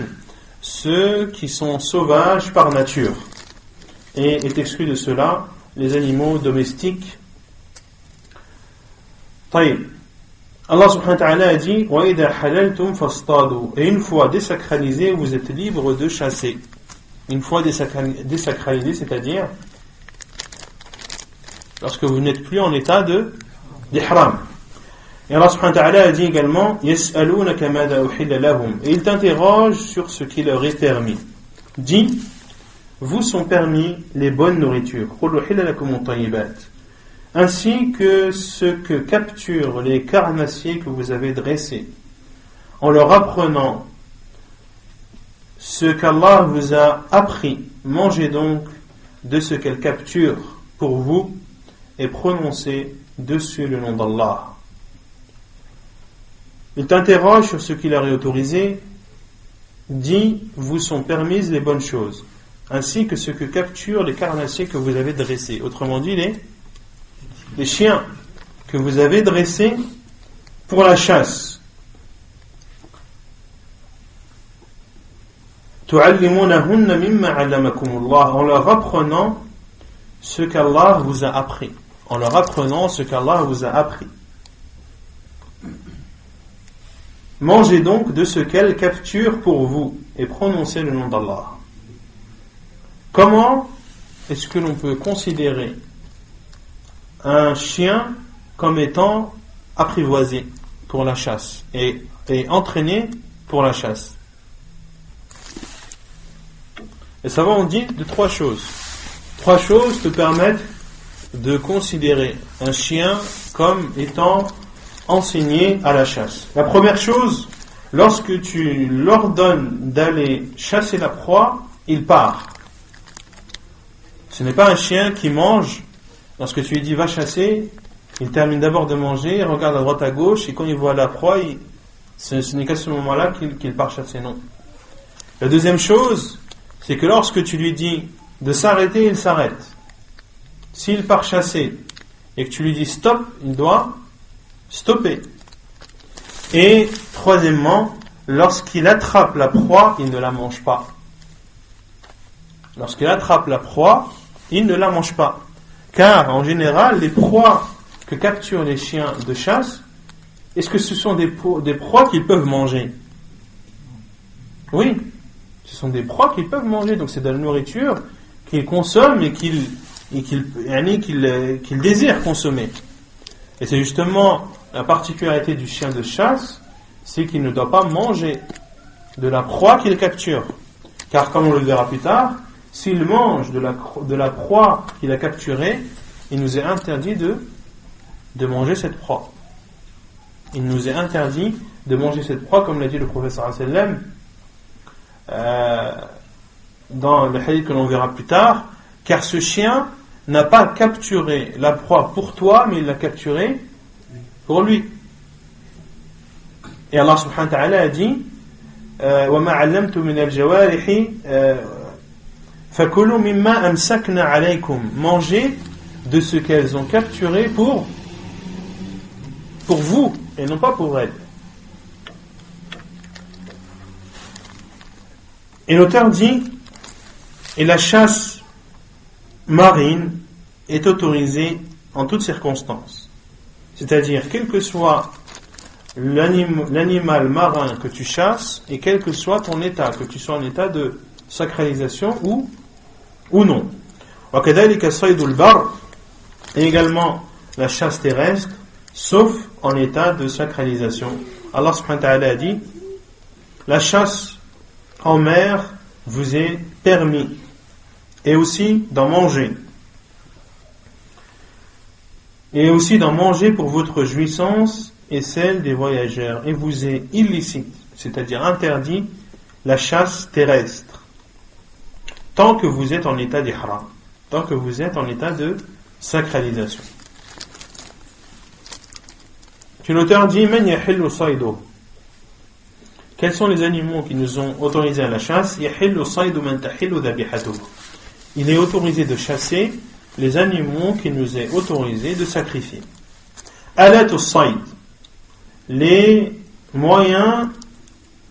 ceux qui sont sauvages par nature, et est exclu de cela les animaux domestiques. Taïb. Allah subhanahu wa ta'ala a dit wa idha halaltum fastadu, et une fois désacralisé, vous êtes libre de chasser. Une fois désacralisé, c'est-à-dire lorsque vous n'êtes plus en état d'ihram. Et Allah subhanahu wa ta'ala a dit également yas'alunaka madha uhilla lahum, et il t'interroge sur ce qui leur est permis. Dis, vous sont permis les bonnes nourritures, qul uhilla lakum at-tayyibat, ainsi que ce que capturent les carnassiers que vous avez dressés, en leur apprenant ce qu'Allah vous a appris. Mangez donc de ce qu'elles capturent pour vous et prononcez dessus le nom d'Allah. Il t'interroge sur ce qui leur est autorisé. Dis, vous sont permises les bonnes choses, ainsi que ce que capturent les carnassiers que vous avez dressés. Autrement dit, les chiens que vous avez dressés pour la chasse. Tu'allimunahunna mimma 'allamakumullah, en leur apprenant ce qu'Allah vous a appris. En leur apprenant ce qu'Allah vous a appris. Mangez donc de ce qu'elles capturent pour vous et prononcez le nom d'Allah. Comment est-ce que l'on peut considérer un chien comme étant apprivoisé pour la chasse et entraîné pour la chasse? Les savants ont dit de trois choses. Trois choses te permettent de considérer un chien comme étant enseigné à la chasse. La première chose, lorsque tu l'ordonnes d'aller chasser la proie, il part. Ce n'est pas un chien qui mange. Lorsque tu lui dis va chasser, il termine d'abord de manger, il regarde à droite à gauche, et quand il voit la proie, ce n'est qu'à ce moment-là qu'il part chasser. Non. La deuxième chose, c'est que lorsque tu lui dis de s'arrêter, il s'arrête. S'il part chasser et que tu lui dis stop, il doit stopper. Et troisièmement, lorsqu'il attrape la proie, il ne la mange pas. Lorsqu'il attrape la proie, il ne la mange pas. Car en général, les proies que capturent les chiens de chasse, est-ce que ce sont des proies qu'ils peuvent manger? Oui, ce sont des proies qu'ils peuvent manger. Donc c'est de la nourriture qu'ils consomment et qu'ils désirent consommer. Et c'est justement la particularité du chien de chasse, c'est qu'il ne doit pas manger de la proie qu'il capture. Car comme on le verra plus tard, s'il mange de la proie qu'il a capturée, il nous est interdit de manger cette proie. Il nous est interdit de manger cette proie, comme l'a dit le prophète sallallahu alayhi wa sallam, dans le hadith que l'on verra plus tard, car ce chien n'a pas capturé la proie pour toi, mais il l'a capturée pour lui. Et Allah subhanahu wa ta'ala a dit وَمَا عَلَّمْتُ مِنَ الْجَوَارِحِ فَكُلُوا مِمَّا أَمْسَكْنَا عَلَيْكُمْ, mangez de ce qu'elles ont capturé pour vous et non pas pour elles. Et l'auteur dit, et la chasse marine est autorisée en toutes circonstances. C'est-à-dire, quel que soit l'animal marin que tu chasses, et quel que soit ton état, que tu sois en état de sacralisation ou non. وَكَذَلِكَ صَيْدُ الْبَرِّ, et également la chasse terrestre, sauf en état de sacralisation. Allah subhanahu wa ta'ala a dit: la chasse en mer vous est permis, et aussi d'en manger. Et aussi d'en manger pour votre jouissance et celle des voyageurs. Et vous est illicite, c'est-à-dire interdit, la chasse terrestre, tant que vous êtes en état d'ihram, tant que vous êtes en état de sacralisation. Puis l'auteur dit: Man yahillu saydu. Quels sont les animaux qui nous ont autorisé à la chasse? Yahillu saydu man tahillu dhabihatuh. Il est autorisé de chasser les animaux qui nous est autorisé de sacrifier. Alatu sayd, les moyens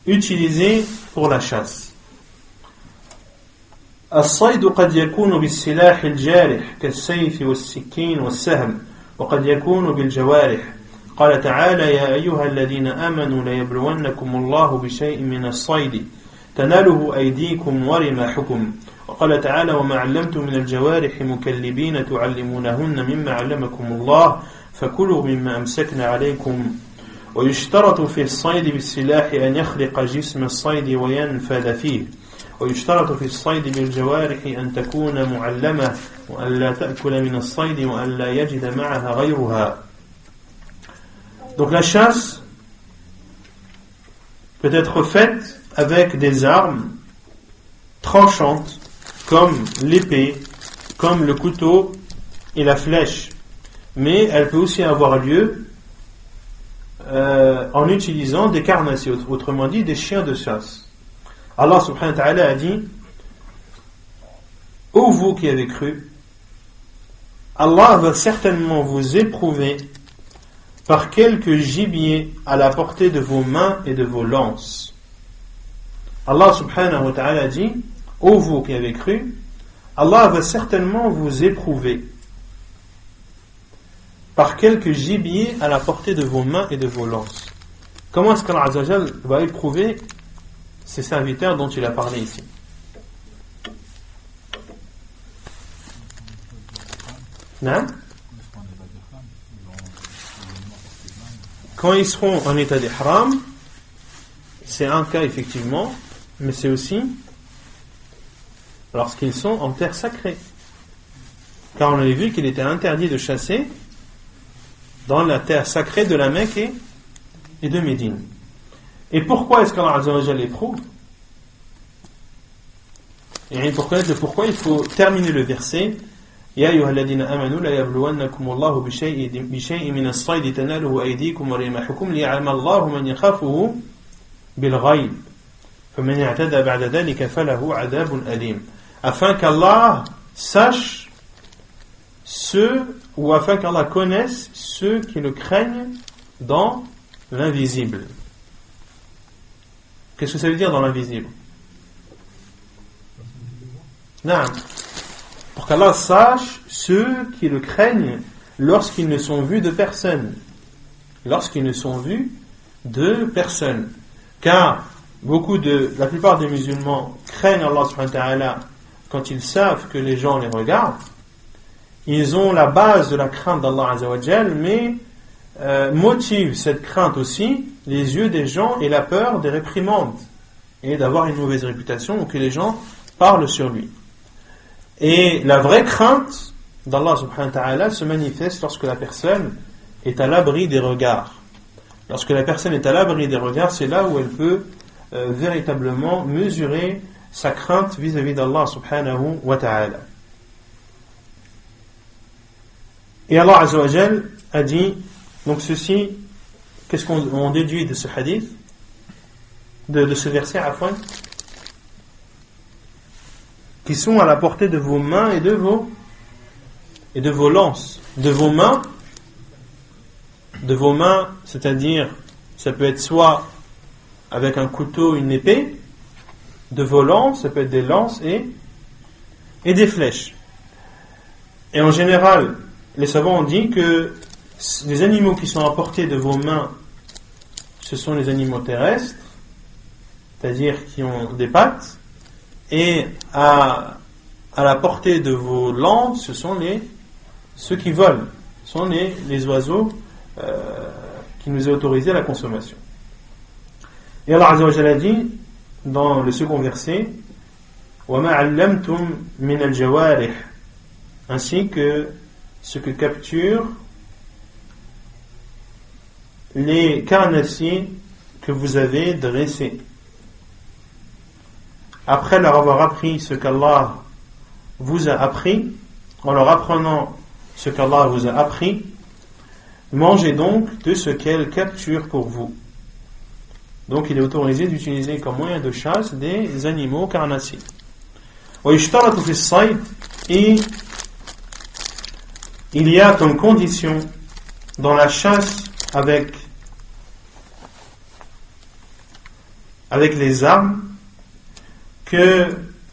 utilisés pour la chasse. الصيد قد يكون بالسلاح الجارح كالسيف والسكين والسهم وقد يكون بالجوارح. قال تعالى: يا أيها الذين آمنوا ليبلونكم الله بشيء من الصيد تناله أيديكم ورماحكم. وقال تعالى: وما علمتم من الجوارح مكلبين تعلمونهن مما علمكم الله فكلوا مما أمسكن عليكم. ويشترط في الصيد بالسلاح أن يخرق جسم الصيد وينفذ فيه. ويشترط في الصيد بالجوارح أن تكون معلمة وأن لا تأكل من الصيد وأن لا يجد معها غيرها. Donc la chasse peut être faite avec des armes tranchantes comme l'épée, comme le couteau et la flèche, mais elle peut aussi avoir lieu en utilisant des carnassiers, autrement dit des chiens de chasse. Allah subhanahu wa ta'ala a dit: ô vous qui avez cru, Allah va certainement vous éprouver par quelques gibiers à la portée de vos mains et de vos lances. Allah subhanahu wa ta'ala a dit: ô vous qui avez cru, Allah va certainement vous éprouver par quelques gibiers à la portée de vos mains et de vos lances. Comment est-ce qu'Allah Azza wa Jal va éprouver ces serviteurs dont il a parlé ici? Non? Quand ils seront en état d'ihram, c'est un cas effectivement, mais c'est aussi lorsqu'ils sont en terre sacrée. Car on avait vu qu'il était interdit de chasser dans la terre sacrée de la Mecque et de Médine. Et pourquoi est-ce qu'Allah Azza wa Jalla l'éprouve? Et pour connaître le pourquoi, il faut terminer le verset: Ya ayyuhalladhina amanu la yabluwannakum Allahu bishay'in min as-sayd tanaluhu aydikum wa rimahukum liya'lama Allahu man yakhafuhu bil ghayb faman i'tada ba'da dhalika falahu 'adhabun alim. Afin qu'Allah sache ceux, ou afin qu'Allah connaisse ceux qui le craignent dans l'invisible. Qu'est-ce que ça veut dire dans l'invisible? Non. Pour qu'Allah sache ceux qui le craignent lorsqu'ils ne sont vus de personne. Lorsqu'ils ne sont vus de personne. Car la plupart des musulmans craignent Allah subhanahu wa ta'ala quand ils savent que les gens les regardent. Ils ont la base de la crainte d'Allah Azza wa Jal, mais motive cette crainte aussi les yeux des gens et la peur des réprimandes et d'avoir une mauvaise réputation ou que les gens parlent sur lui. Et la vraie crainte d'Allah subhanahu wa ta'ala se manifeste lorsque la personne est à l'abri des regards. Lorsque la personne est à l'abri des regards, c'est là où elle peut véritablement mesurer sa crainte vis-à-vis d'Allah subhanahu wa ta'ala. Et Allah Azza wa Jal a dit, donc ceci, qu'est-ce qu'on déduit de ce hadith, de ce verset, afin, qui sont à la portée de vos mains et de vos lances. De vos mains, c'est-à-dire, ça peut être soit avec un couteau, une épée, de vos lances, ça peut être des lances et des flèches. Et en général, les savants ont dit que les animaux qui sont à portée de vos mains, ce sont les animaux terrestres, c'est-à-dire qui ont des pattes, et à la portée de vos lances, ce sont ceux qui volent sont les oiseaux qui nous est autorisé à la consommation. Et Allah Azza wa Jalla dit dans le second verset وَمَا عَلَّمْتُمْ مِنَ الْجَوَارِحِ, ainsi que ce que capturent les carnassiers que vous avez dressés. Après leur avoir appris ce qu'Allah vous a appris, en leur apprenant ce qu'Allah vous a appris, mangez donc de ce qu'elle capture pour vous. Donc il est autorisé d'utiliser comme moyen de chasse des animaux carnassiers. Et il y a comme condition dans la chasse avec les armes que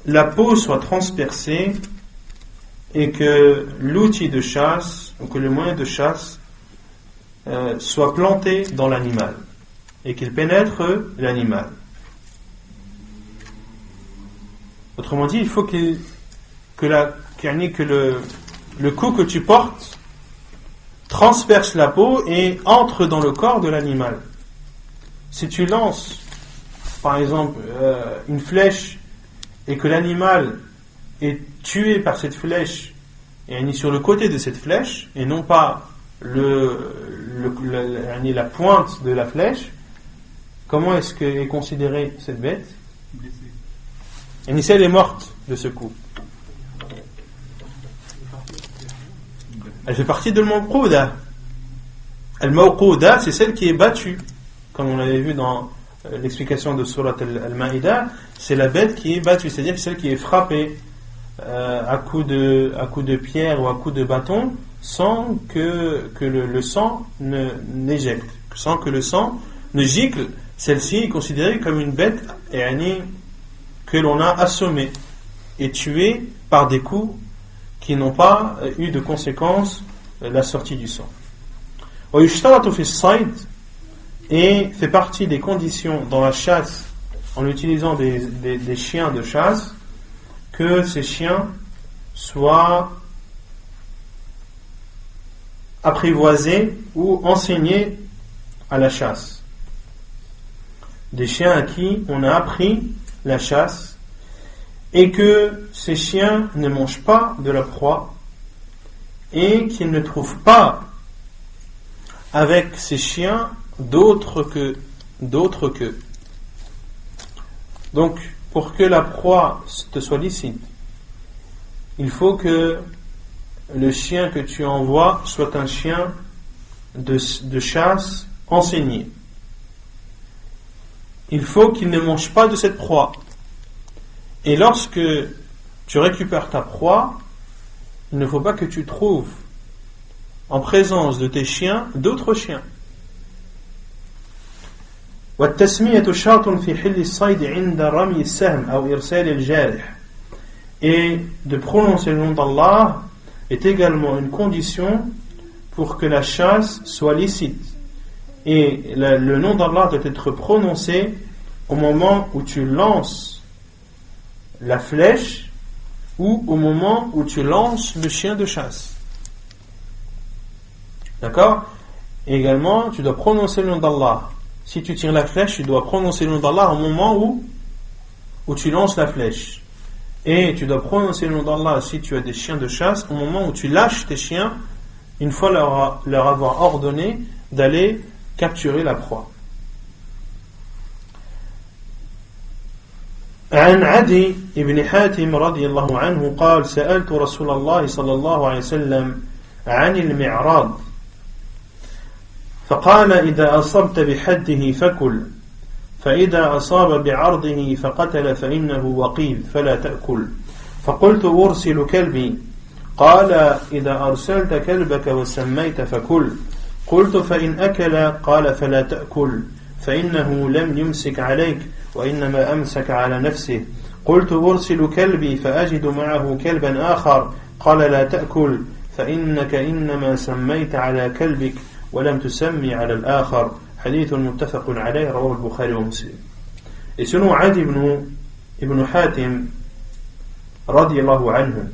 la peau soit transpercée et que l'outil de chasse ou que le moyen de chasse soit planté dans l'animal et qu'il pénètre l'animal. Autrement dit, il faut que le coup que tu portes transperce la peau et entre dans le corps de l'animal. Si tu lances, par exemple, une flèche et que l'animal est tué par cette flèche et est sur le côté de cette flèche et non pas la pointe de la flèche, comment est-ce qu'est considérée cette bête? Et si elle est morte de ce coup, elle fait partie de l'mawqouda. Al-mawqouda, c'est celle qui est battue, comme on l'avait vu dans l'explication de Surat Al-Ma'idah. C'est la bête qui est battue, c'est-à-dire celle qui est frappée à coups de pierre ou à coups de bâton sans que le sang n'éjecte, sans que le sang ne gicle. Celle-ci est considérée comme une bête que l'on a assommée et tuée par des coups qui n'ont pas eu de conséquence la sortie du sang. Et fait partie des conditions dans la chasse, en utilisant des chiens de chasse, que ces chiens soient apprivoisés ou enseignés à la chasse. Des chiens à qui on a appris la chasse et que ces chiens ne mangent pas de la proie et qu'ils ne trouvent pas avec ces chiens d'autres que. Donc, pour que la proie te soit licite, il faut que le chien que tu envoies soit un chien de chasse enseigné. Il faut qu'il ne mange pas de cette proie. Et lorsque tu récupères ta proie, il ne faut pas que tu trouves en présence de tes chiens d'autres chiens. والتسمية شرط في حل الصيد عند رمي السهم أو إرسال الجارح. Et de prononcer le nom d'Allah est également une condition pour que la chasse soit licite. Et le nom d'Allah doit être prononcé au moment où tu lances la flèche ou au moment où tu lances le chien de chasse. D'accord? Et également, tu dois prononcer le nom d'Allah. Si tu tires la flèche, tu dois prononcer le nom d'Allah au moment où tu lances la flèche. Et tu dois prononcer le nom d'Allah si tu as des chiens de chasse au moment où tu lâches tes chiens, une fois leur avoir ordonné d'aller capturer la proie. عن عدي بن حاتم رضي الله عنه قال سألت رسول الله صلى الله عليه وسلم عن المعراض فقال إذا أصبت بحده فكل فإذا أصاب بعرضه فقتل فإنه وقيذ فلا تأكل فقلت أرسل كلبي قال إذا أرسلت كلبك وسميت فكل قلت فإن أكل قال فلا تأكل فإنه لم يمسك عليك وإنما أمسك على نفسه قلت أرسل كلبي فأجد معه كلبا آخر قال لا تأكل فإنك إنما سميت على كلبك ولم تسمي على الآخر حديث متفق عليه رواه البخاري ومسلم. Et selon Adi ibn Hatim radiyallahu anhu,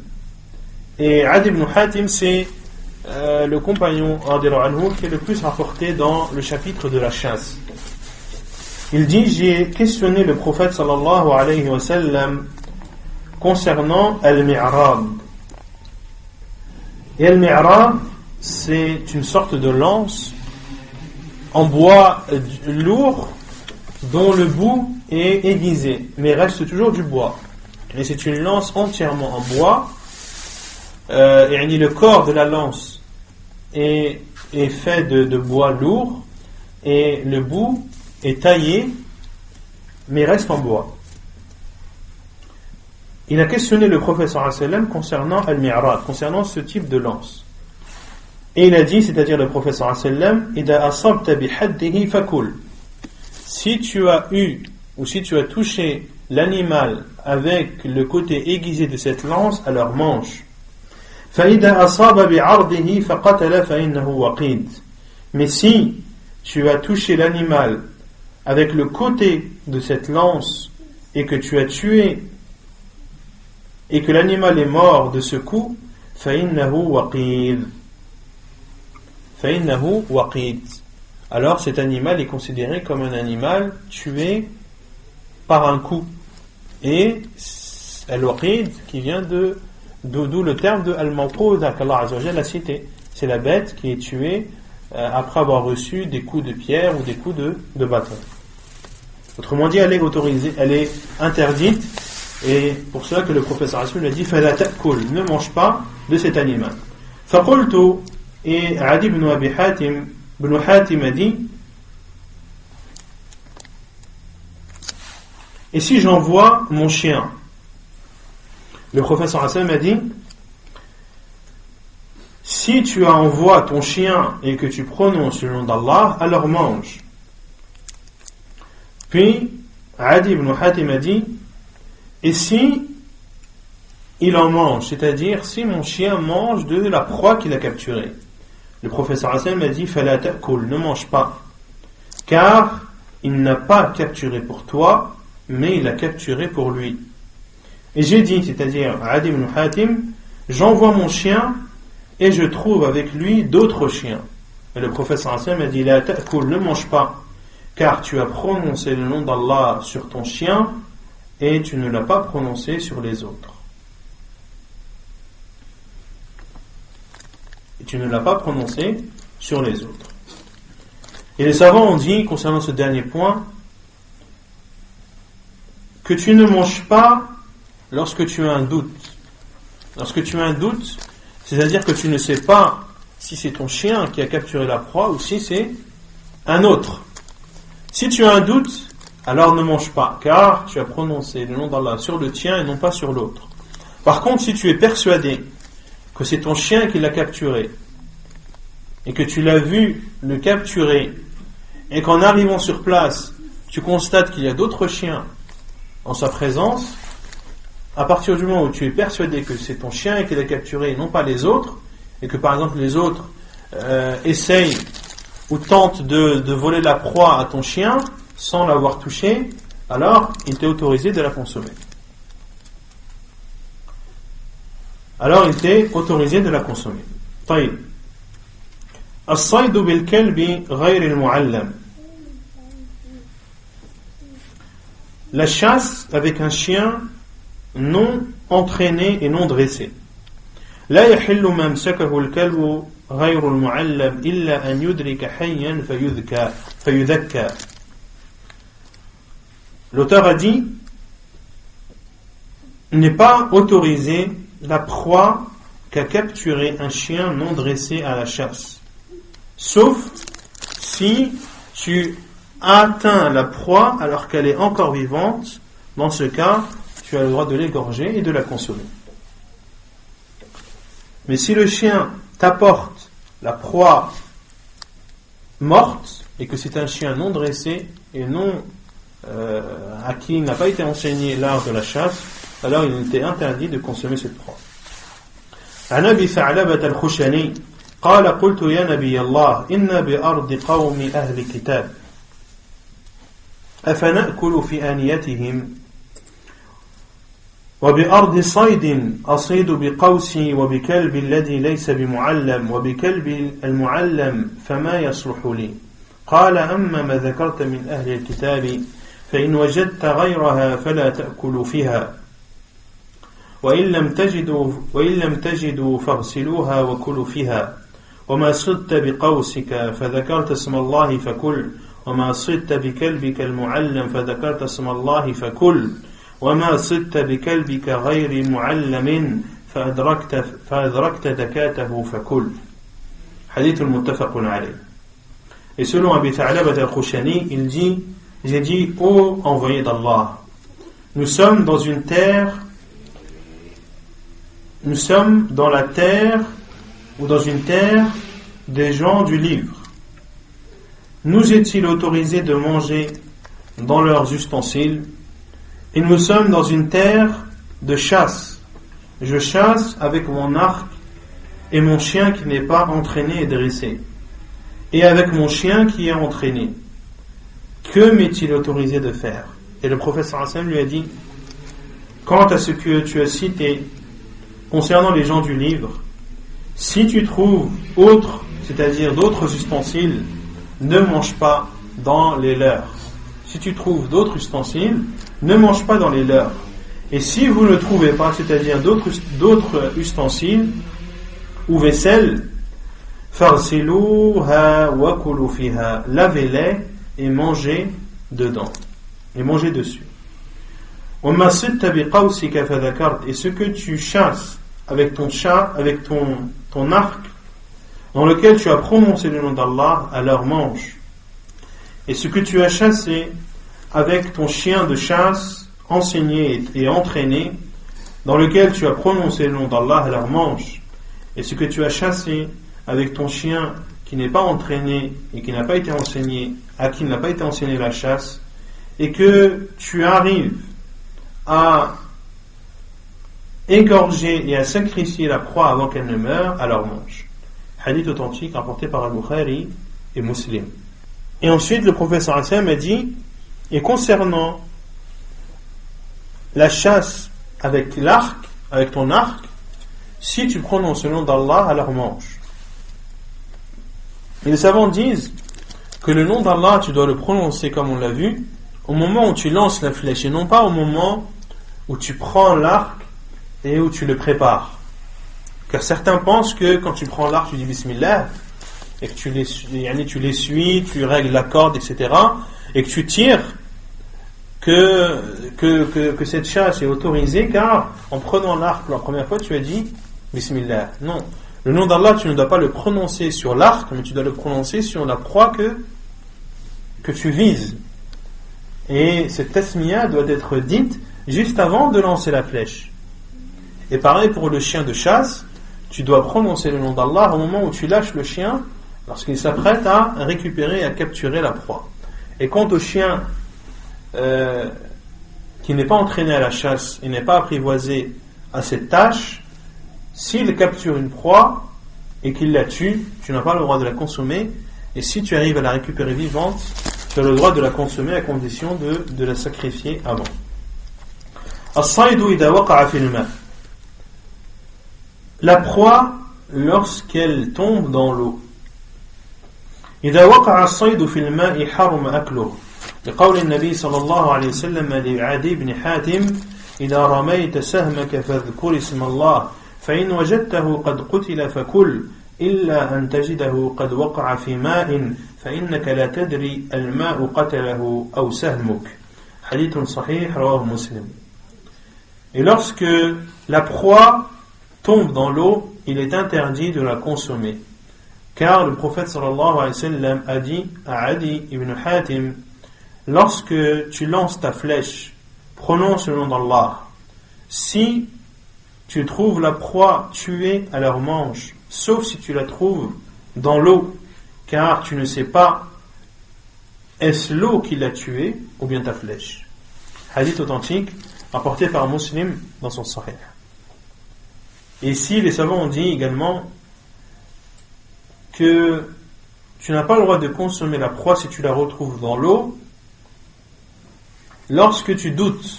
et Adi ibn Hatim c'est le compagnon radiallahu anhu qui est le plus rapporté dans le chapitre de la chasse. Il dit: j'ai questionné le prophète sallallahu alayhi wa sallam concernant al-mi'rab. Et al-mi'rab, c'est une sorte de lance en bois lourd dont le bout est aiguisé, mais reste toujours du bois. Et c'est une lance entièrement en bois. Et le corps de la lance est fait de bois lourd et le bout est taillé mais reste en bois. Il a questionné le prophète sallallahu alayhi wa sallam concernant al-mi'rab, concernant ce type de lance. Et il a dit, c'est-à-dire le prophète sallallahu alayhi wa sallam: Ida asabta bihaddihi fakul. Si tu as eu ou si tu as touché l'animal avec le côté aiguisé de cette lance, alors mange. فَإِذَا أَصَابَ بِعَرْضِهِ فَقَتَلَ فَإِنَّهُ وَقِيدٌ. Mais si tu as touché l'animal avec le côté de cette lance et que tu as tué et que l'animal est mort de ce coup, فَإِنَّهُ وَقِيدٌ. فَإِنَّهُ وَقِيدٌ. Alors cet animal est considéré comme un animal tué par un coup. Et al-waqid qui vient d'où le terme de al-mawquda qu'Allah Azza wa Jalla a cité. C'est la bête qui est tuée après avoir reçu des coups de pierre ou des coups de bâton. Autrement dit, elle est autorisée, elle est interdite, et pour cela que le prophète sallallahu alayhi wa sallam a dit: fala ta'kul, ne mange pas de cet animal. Faqultu, et Adi ibn Abi Hatim a dit: et si j'envoie mon chien? Le prophète sallallahu alayhi wa sallam a dit: si tu envoies ton chien et que tu prononces le nom d'Allah, alors mange. Puis Adi ibn Hatim a dit: et si il en mange, c'est-à-dire si mon chien mange de la proie qu'il a capturée? Le prophète sallallahu alayhi wa sallam a dit: fala ta'kul, ne mange pas, car il n'a pas capturé pour toi, mais il a capturé pour lui. Et j'ai dit, c'est-à-dire Adi ibn Hatim, j'envoie mon chien et je trouve avec lui d'autres chiens. Et le prophète sallallahu alayhi wa sallam a dit: la ta'kul, ne mange pas, car tu as prononcé le nom d'Allah sur ton chien et tu ne l'as pas prononcé sur les autres. Et tu ne l'as pas prononcé sur les autres. Et les savants ont dit, concernant ce dernier point, que tu ne manges pas lorsque tu as un doute. Lorsque tu as un doute, c'est-à-dire que tu ne sais pas si c'est ton chien qui a capturé la proie ou si c'est un autre. Si tu as un doute, alors ne mange pas, car tu as prononcé le nom d'Allah sur le tien et non pas sur l'autre. Par contre, si tu es persuadé que c'est ton chien qui l'a capturé et que tu l'as vu le capturer et qu'en arrivant sur place, tu constates qu'il y a d'autres chiens en sa présence, à partir du moment où tu es persuadé que c'est ton chien qui l'a capturé et non pas les autres, et que par exemple les autres essayent ou tentent de voler la proie à ton chien sans l'avoir touché, alors il t'est autorisé de la consommer. طيب. الصيد بالكلب غير المعلم. La chasse avec un chien non entraîné et non dressé. لا يحل ما امسكه الكلب غير المعلم إلا أن يدرك حيا فيذكى. L'auteur a dit: n'est pas autorisé la proie qu'a capturé un chien non dressé à la chasse, sauf si tu atteins la proie alors qu'elle est encore vivante. Dans ce cas, tu as le droit de l'égorger et de la consommer. Mais si le chien t'apporte la proie morte et que c'est un chien non dressé et non à qui n'a pas été enseigné l'art de la chasse, alors il était interdit de consommer cette proie. عن أبي ثعلبة الخشني قال: قلت يا نبي الله إن بأرض قوم أهل كتاب أفنأكل في آنيتهم. وبأرض صيد أصيد بقوسي وبكلب الذي ليس بمعلم وبكلب المعلم فما يصلح لي قال أما ما ذكرت من أهل الكتاب فإن وجدت غيرها فلا تأكلوا فيها وإن لم تجدوا فاغسلوها وكلوا فيها وما صدت بقوسك فذكرت اسم الله فكل وما صدت بكلبك المعلم فذكرت اسم الله فكل وما صدت بكلبك غير معلم فأدركت دكاته فكل. Hadith al-muttafaqun alayh. Et selon Abi Tha'labat al-Khushani, il dit, j'ai dit, ô envoyé d'Allah, nous sommes dans la terre ou dans une terre des gens du livre. Nous est-il autorisé de manger dans leurs ustensiles? Et nous sommes dans une terre de chasse. Je chasse avec mon arc et mon chien qui n'est pas entraîné et dressé. Et avec mon chien qui est entraîné. Que m'est-il autorisé de faire? Et le prophète sallallahu alayhi wa sallam lui a dit, quant à ce que tu as cité concernant les gens du livre, si tu trouves autre, c'est-à-dire d'autres ustensiles, ne mange pas dans les leurs. Si tu trouves d'autres ustensiles, ne mange pas dans les leurs. Et si vous ne trouvez pas, c'est-à-dire d'autres ustensiles ou vaisselle, farsiluha wa kulu fiha, lavez-les et mangez dedans, et mangez dessus. Et ce que tu chasses avec ton arc, dans lequel tu as prononcé le nom d'Allah, alors mange. Et ce que tu as chassé avec ton chien de chasse, enseigné et entraîné, dans lequel tu as prononcé le nom d'Allah, alors mange. Et ce que tu as chassé avec ton chien qui n'est pas entraîné et qui n'a pas été enseigné, à qui n'a pas été enseigné la chasse, et que tu arrives à égorger et à sacrifier la proie avant qu'elle ne meure, alors mange. Hadith authentique rapporté par Al-Bukhari et Muslim. Et ensuite le prophète sallallahu alayhi wa sallam a dit, et concernant la chasse avec l'arc, avec ton arc, si tu prononces le nom d'Allah, alors mange. Et les savants disent que le nom d'Allah, tu dois le prononcer comme on l'a vu, au moment où tu lances la flèche, et non pas au moment où tu prends l'arc et où tu le prépares. Car certains pensent que quand tu prends l'arc, tu dis Bismillah, et que tu l'essuies, tu règles la corde, etc., et que tu tires, que cette chasse est autorisée, car en prenant l'arc pour la première fois, tu as dit Bismillah. Non. Le nom d'Allah, tu ne dois pas le prononcer sur l'arc, mais tu dois le prononcer sur la proie que tu vises. Et cette tasmiya doit être dite juste avant de lancer la flèche. Et pareil pour le chien de chasse, tu dois prononcer le nom d'Allah au moment où tu lâches le chien, lorsqu'il s'apprête à récupérer et à capturer la proie. Et quant au chien qui n'est pas entraîné à la chasse et n'est pas apprivoisé à cette tâche, s'il capture une proie et qu'il la tue, tu n'as pas le droit de la consommer, et si tu arrives à la récupérer vivante, tu as le droit de la consommer à condition de la sacrifier avant. As-saydu idha waqa'a fil ma'. La proie lorsqu'elle tombe dans l'eau. إذا وقع الصيد في الماء حرم أكله لقول النبي صلى الله عليه وسلم لعدي بن حاتم إذا رميت سهمك فاذكر اسم الله فإن وجدته قد قتل فكل إلا أن تجده قد وقع في ماء فإنك لا تدري الماء قتله أو سهمك. حديث صحيح رواه مسلم. Et lorsque la proie tombe dans l'eau, il est interdit de la consommer. Car le prophète sallallahu alayhi wa sallam a dit à Adi ibn Hatim, lorsque tu lances ta flèche, prononce le nom d'Allah. Si tu trouves la proie tuée, alors mange, sauf si tu la trouves dans l'eau, car tu ne sais pas est-ce l'eau qui l'a tuée ou bien ta flèche. Hadith authentique rapporté par Muslim dans son Sahih. Et ici les savants ont dit également que tu n'as pas le droit de consommer la proie si tu la retrouves dans l'eau lorsque tu doutes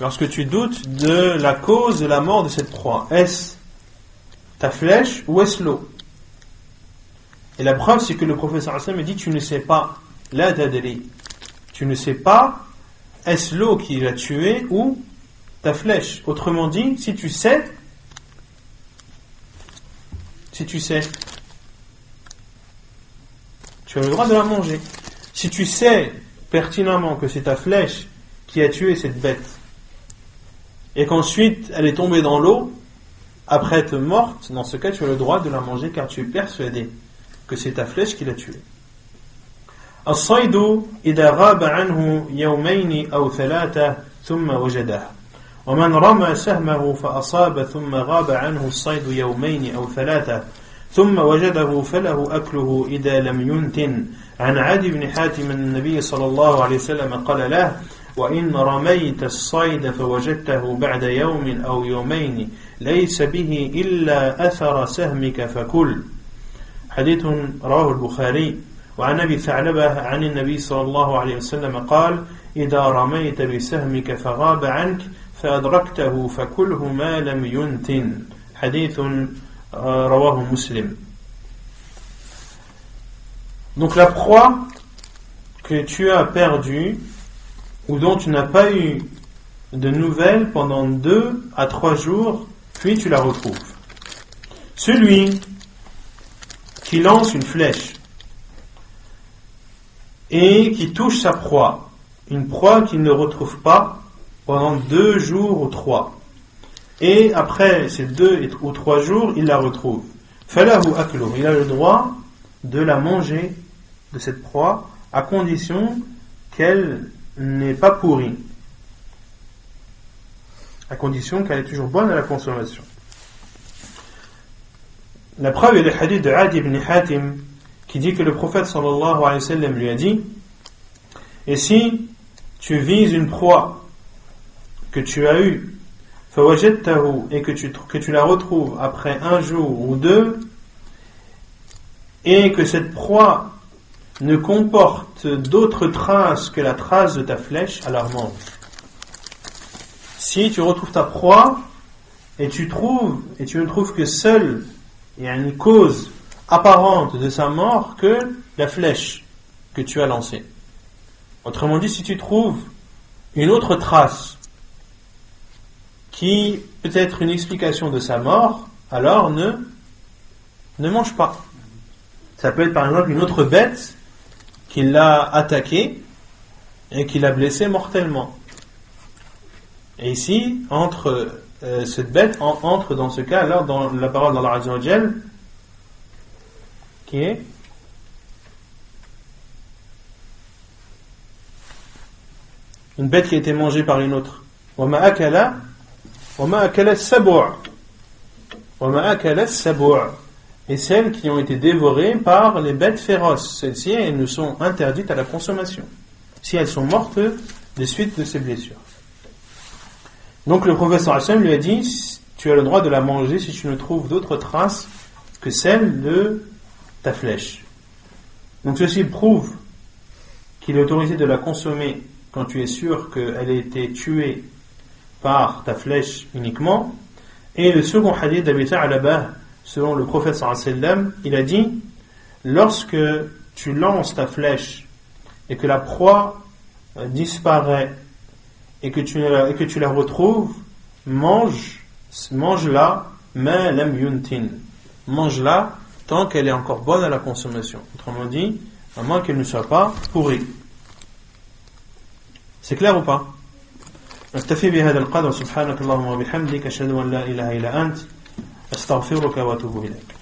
lorsque tu doutes de la cause de la mort de cette proie. Est-ce ta flèche ou est-ce l'eau? Et la preuve, c'est que le prophète sallallahu alayhi wa sallam dit, tu ne sais pas, la tadri, tu ne sais pas, est-ce l'eau qui l'a tué ou ta flèche? Autrement dit, si tu sais, tu as le droit de la manger. Si tu sais pertinemment que c'est ta flèche qui a tué cette bête, et qu'ensuite elle est tombée dans l'eau, après être morte, dans ce cas tu as le droit de la manger car tu es persuadé que c'est ta flèche qui l'a tuée. الصيد إذا غاب عنه يومين أو ثلاثة ثم وجده ومن رمى سهمه فأصاب ثم غاب عنه الصيد يومين أو ثلاثة ثم وجده فله أكله إذا لم ينتن. عن عدي بن حاتم النبي صلى الله عليه وسلم قال له وإن رميت الصيد فوجدته بعد يوم أو يومين ليس به إلا أثر سهمك فكل. حديث رواه البخاري. وعن أبي ثعلبة عن النبي صلى الله عليه وسلم قال إذا رميت بسهمك فغاب عنك فأدركته فكله ما لم ينتن. حديث رواه مسلم. Donc la proie que tu as perdue ou dont tu n'as pas eu de nouvelles pendant 2 à 3 jours, puis tu la retrouves. Celui qui lance une flèche et qui touche sa proie, une proie qu'il ne retrouve pas pendant 2 jours ou 3, et après ces 2 ou 3 jours, il la retrouve. Falahu aklu, il a le droit de la manger, de cette proie, à condition qu'elle n'est pas pourrie, à condition qu'elle est toujours bonne à la consommation. La preuve est le hadith de Adi ibn Hatim qui dit que le prophète sallallahu alayhi wa sallam lui a dit: et si tu vises une proie que tu as eue, fawajadtahu, et que tu la retrouves après 1 jour ou 2, et que cette proie ne comporte d'autres traces que la trace de ta flèche, alors mange. Si tu retrouves ta proie et tu ne trouves que seule il y a une cause apparente de sa mort que la flèche que tu as lancée. Autrement dit, si tu trouves une autre trace qui peut être une explication de sa mort, alors ne mange pas. Ça peut être par exemple une autre bête qui l'a attaqué et qui l'a blessé mortellement. Et ici, cette bête entre dans ce cas alors dans la parole d'Allah Azza wa Jal qui est une bête qui a été mangée par une autre. وَمَا أَكَلَ السَّبُعُ, et celles qui ont été dévorées par les bêtes féroces. Celles-ci, elles nous sont interdites à la consommation si elles sont mortes des suites de ces blessures. Donc le prophète sallallahu alayhi wa sallam lui a dit: tu as le droit de la manger si tu ne trouves d'autres traces que celles de ta flèche. Donc ceci prouve qu'il est autorisé de la consommer quand tu es sûr qu'elle a été tuée par ta flèche uniquement. Et le second hadith d'Abi Tha'labah, selon le prophète sallallahu alayhi wa sallam, il a dit: lorsque tu lances ta flèche et que la proie disparaît et que tu la retrouves, mange-la, ma lam yuntin, mange-la tant qu'elle est encore bonne à la consommation. Autrement dit, à moins qu'elle ne soit pas pourrie. C'est clair ou pas? نكتفي بهذا القدر. سبحانك اللهم وبحمدك أشهد أن لا إله إلا أنت أستغفرك وأتوب إليك.